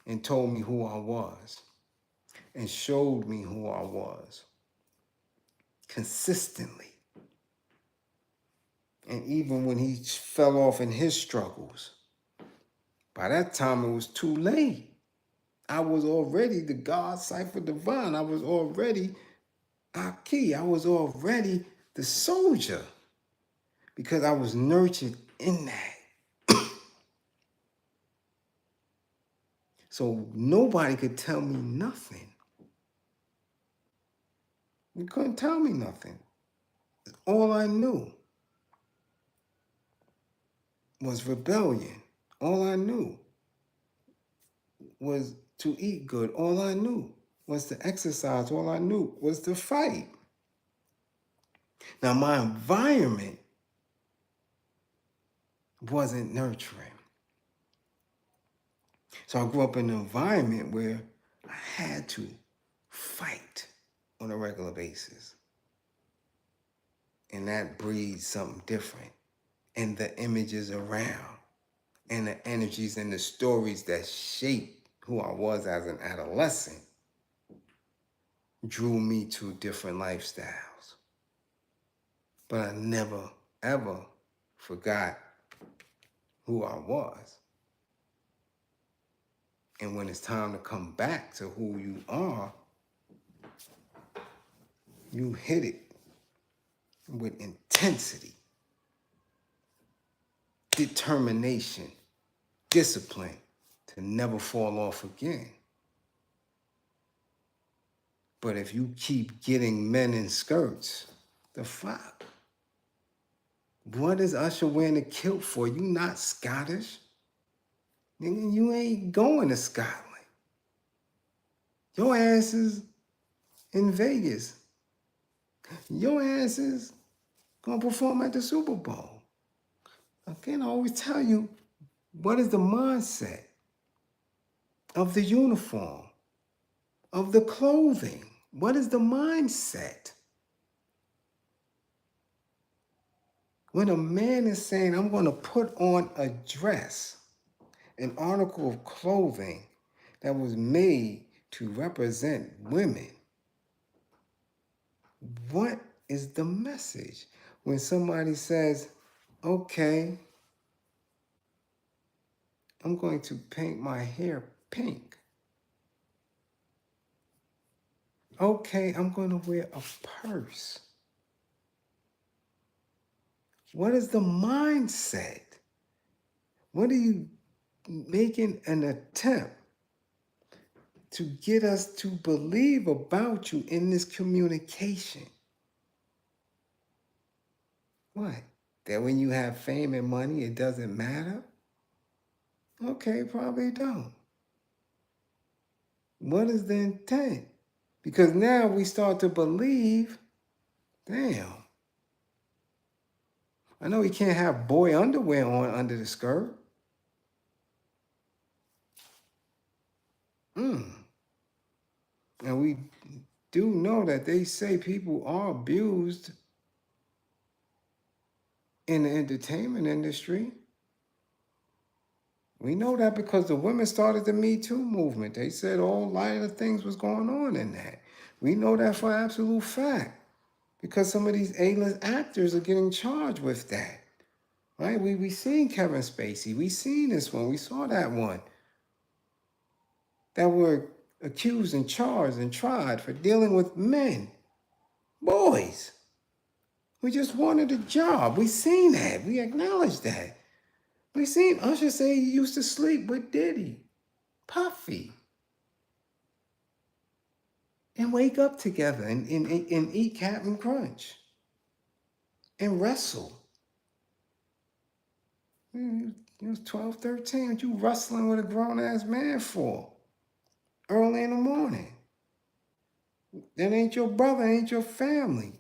and told me who I was and showed me who I was consistently. And even when he fell off in his struggles, by that time it was too late. I was already the God Cipher Divine. I was already Aki. I was already the soldier because I was nurtured in that. So nobody could tell me nothing. You couldn't tell me nothing. All I knew was rebellion. All I knew was to eat good. All I knew was to exercise. All I knew was to fight. Now, my environment wasn't nurturing. So I grew up in an environment where I had to fight on a regular basis. And that breeds something different. And the images around and the energies and the stories that shaped who I was as an adolescent drew me to different lifestyles. But I never, ever forgot who I was. And when it's time to come back to who you are, you hit it with intensity, determination, discipline to never fall off again. But if you keep getting men in skirts, the fuck? What is Usher wearing a kilt for? You not Scottish. Nigga, you ain't going to Scotland. Your ass is in Vegas. Your ass is gonna perform at the Super Bowl. Again, I always tell you, what is the mindset of the uniform, of the clothing? What is the mindset? When a man is saying, I'm going to put on a dress, an article of clothing that was made to represent women, what is the message? When somebody says, okay, I'm going to paint my hair pink. Okay, I'm going to wear a purse. What is the mindset? What are you making an attempt to get us to believe about you in this communication? What? That when you have fame and money, it doesn't matter? Okay, probably don't. What is the intent? Because now we start to believe, damn, I know he can't have boy underwear on under the skirt. And we do know that they say people are abused in the entertainment industry. We know that because the women started the Me Too movement. They said all lot of things was going on in that. We know that for absolute fact because some of these A-list actors are getting charged with that. Right? We seen Kevin Spacey. We seen this one. We saw that one. That were accused and charged and tried for dealing with men, boys. We just wanted a job. We seen that. We acknowledged that. We seen Usher say he used to sleep with Diddy, Puffy, and wake up together and eat Captain Crunch and wrestle. You was 12, 13. What you wrestling with a grown-ass man for? Early in the morning. That ain't your brother, ain't your family.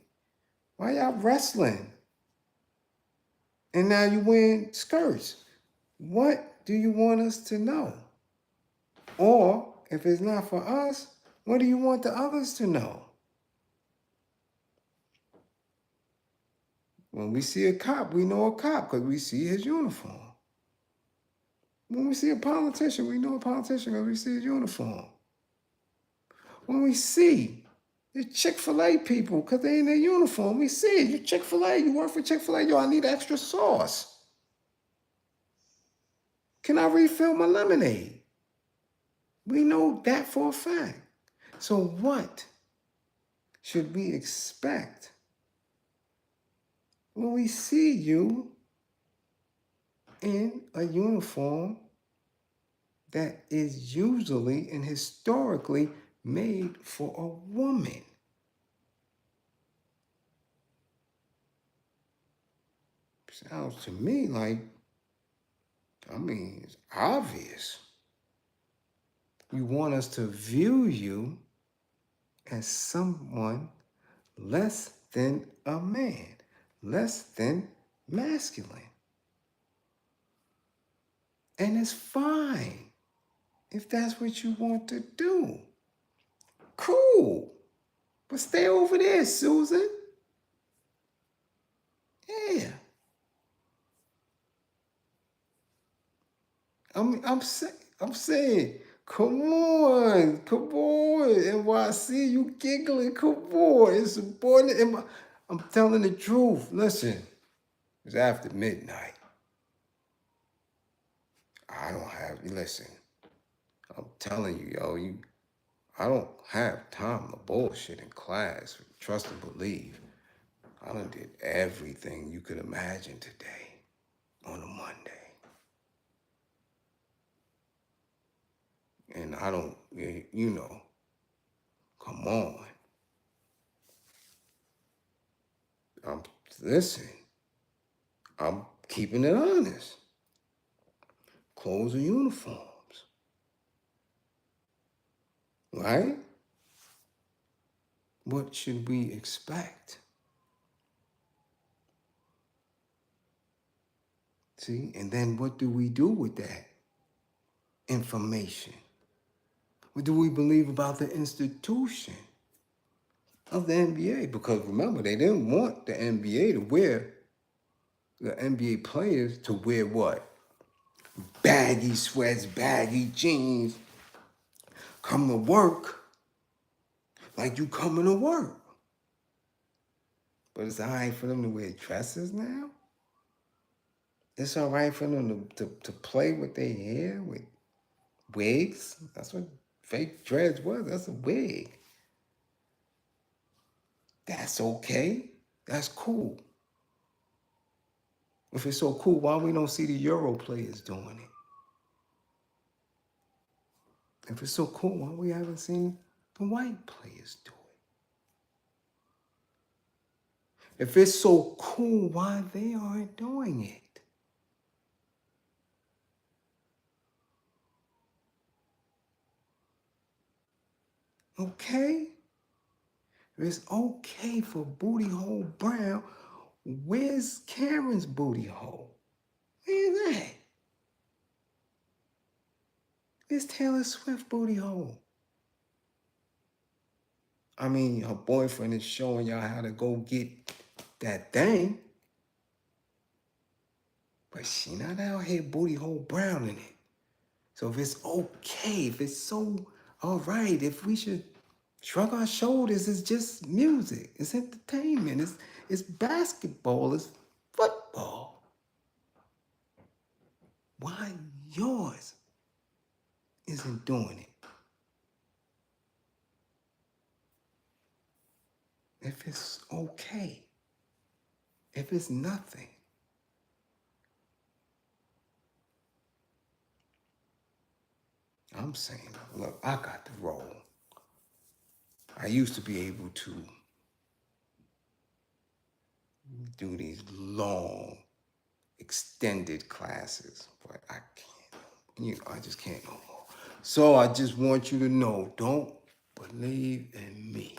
Why y'all wrestling? And now you wearing skirts. What do you want us to know? Or if it's not for us, what do you want the others to know? When we see a cop, we know a cop because we see his uniform. When we see a politician, we know a politician because we see his uniform. When we see the Chick-fil-A people because they in their uniform, we see it. You Chick-fil-A, you work for Chick-fil-A, yo, I need extra sauce. Can I refill my lemonade? We know that for a fact. So what should we expect when we see you in a uniform that is usually and historically made for a woman? Sounds to me like, it's obvious. You want us to view you as someone less than a man, less than masculine. And it's fine if that's what you want to do. Cool. But stay over there, Susan. Yeah. I'm saying, come on, NYC, you giggling, come on, it's important. I'm telling the truth. Listen, it's after midnight. Listen, I'm telling you, yo, I don't have time to bullshit in class. Trust and believe. I done did everything you could imagine today on a Monday. And I don't, come on. Listen, I'm keeping it honest. Clothes and uniforms, right? What should we expect? See, and then what do we do with that information? What do we believe about the institution of the NBA? Because remember, they didn't want the NBA to wear, the NBA players to wear what? Baggy sweats, baggy jeans, come to work like you coming to work. But it's all right for them to wear dresses now? It's all right for them to play with their hair, with wigs? That's what fake dreads was. That's a wig. That's okay. That's cool. If it's so cool, why we don't see the Euro players doing it? If it's so cool, why we haven't seen the white players do it? If it's so cool, why they aren't doing it? Okay? If it's okay for Booty Hole Brown, where's Karen's booty hole? Where's that? It's Taylor Swift booty hole. Her boyfriend is showing y'all how to go get that thing. But she not out here booty hole browning it. So if it's okay, if it's so all right, if we should shrug our shoulders, it's just music, it's entertainment, it's basketball, it's football. Why yours isn't doing it? If it's okay, if it's nothing. I'm saying, look, I got the role. I used to be able to do these long, extended classes, but I can't. I just can't no more. So I just want you to know, don't believe in me.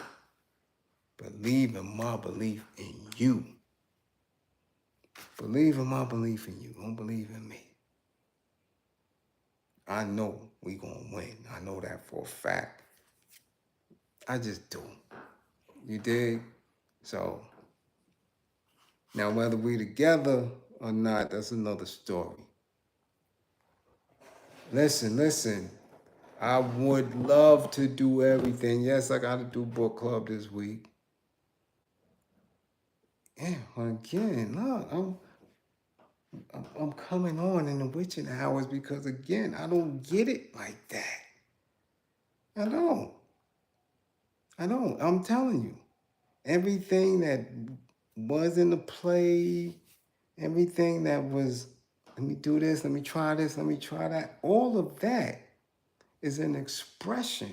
Believe in my belief in you. Believe in my belief in you. Don't believe in me. I know we gonna win. I know that for a fact. I just do. You dig? So, now whether we together or not, that's another story. Listen. I would love to do everything. Yes, I got to do book club this week. Yeah, again, look, I'm coming on in the witching hours because, again, I don't get it like that. I don't. I'm telling you. Everything that was in the play, everything that was, let me do this, let me try that, all of that is an expression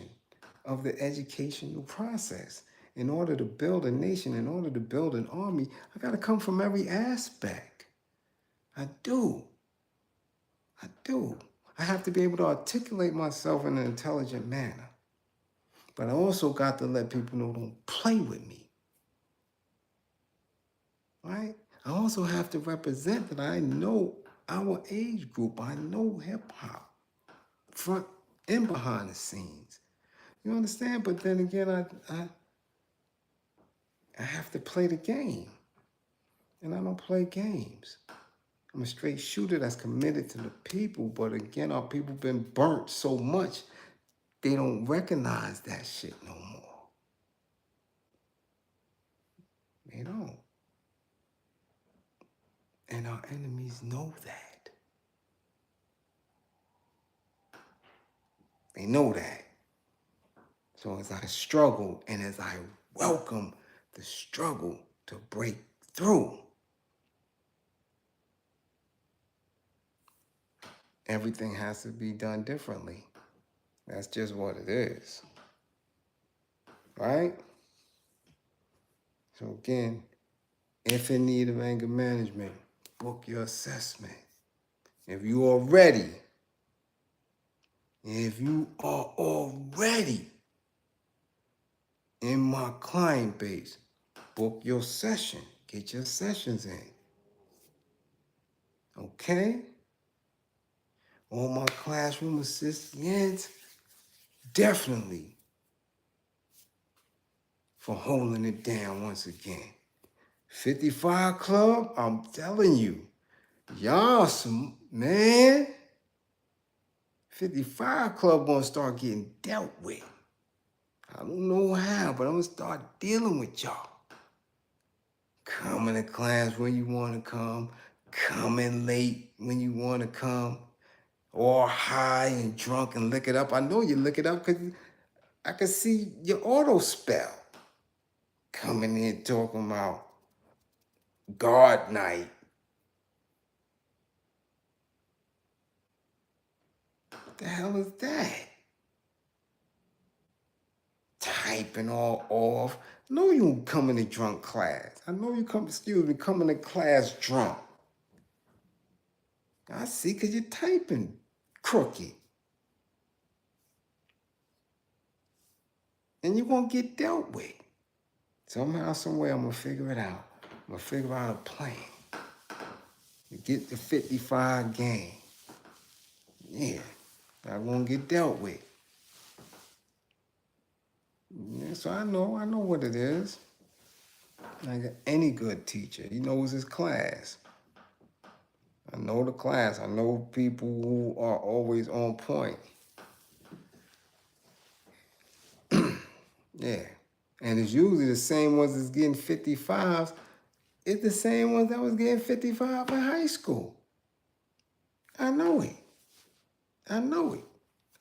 of the educational process. In order to build a nation, in order to build an army, I got to come from every aspect. I do. I have to be able to articulate myself in an intelligent manner. But I also got to let people know, don't play with me. Right? I also have to represent that I know our age group. I know hip hop, front and behind the scenes. You understand? But then again, I have to play the game. And I don't play games. I'm a straight shooter that's committed to the people. But again, our people been burnt so much, they don't recognize that shit no more. They don't. And our enemies know that. They know that. So as I struggle and as I welcome the struggle to break through, everything has to be done differently. That's just what it is. Right? So again, if in need of anger management, book your assessment. If you are ready, in my client base, book your session. Get your sessions in. Okay? All my classroom assistants, definitely for holding it down once again. 55 Club, I'm telling you, y'all some, man, 55 Club gonna start getting dealt with. I don't know how, but I'm gonna start dealing with y'all. Come in the class when you wanna come in late when you wanna come, or high and drunk and lick it up. I know you lick it up because I can see your auto spell. Coming in talking about guard night. What the hell is that? Typing all off. I know you come in a drunk class. I know you come in to class drunk. I see because you're typing crooked. And you're going to get dealt with. Somehow, somewhere, I'm going to figure it out. I'm going to figure out a plan to get the 55 game. Yeah, I'm going to get dealt with. Yeah, so I know what it is. Like any good teacher, he knows his class. I know the class. I know people who are always on point. Yeah. And it's usually the same ones that's getting 55s. It's the same ones that was getting 55 in high school. I know it. I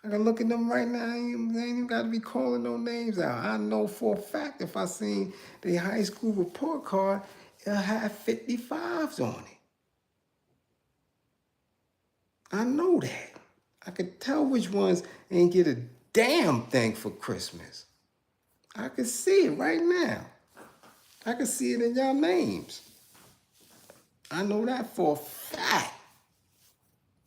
can look at them right now. I ain't even got to be calling no names out. I know for a fact if I seen the high school report card, it'll have 55s on it. I know that. I could tell which ones ain't get a damn thing for Christmas. I can see it right now. I can see it in y'all names. I know that for a fact.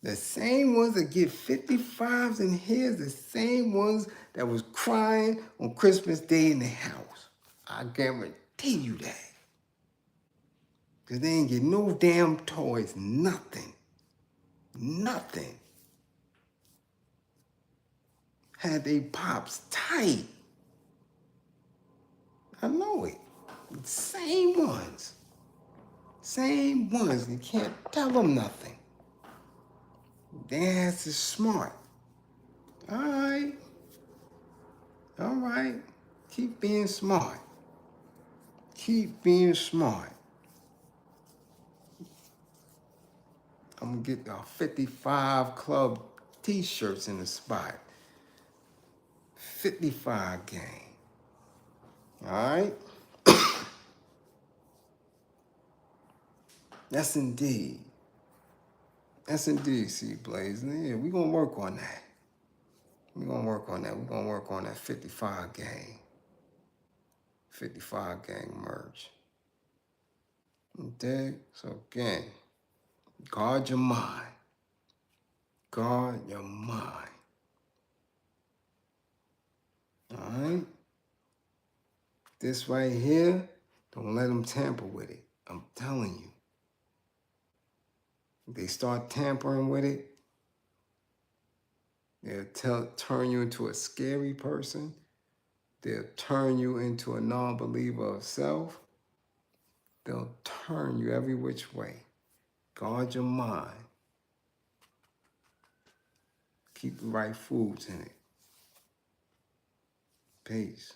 The same ones that get 55s in here, the same ones that was crying on Christmas Day in the house. I guarantee you that. Because they ain't get no damn toys, nothing. Nothing. Had they pops tight. I know it. Same ones. Same ones. You can't tell them nothing. Their ass is smart. All right. All right. Keep being smart. Keep being smart. I'm gonna get 55 club t-shirts in the spot. 55 gang. All right? That's indeed. That's indeed, see, Blaze. Yeah, we're gonna work on that. We're gonna work on that. We're gonna work on that 55 gang. 55 gang merge. Okay? So again, guard your mind. Guard your mind. All right? This right here, don't let them tamper with it. I'm telling you. If they start tampering with it, they'll turn you into a scary person. They'll turn you into a non-believer of self. They'll turn you every which way. Guard your mind. Keep the right foods in it. Peace.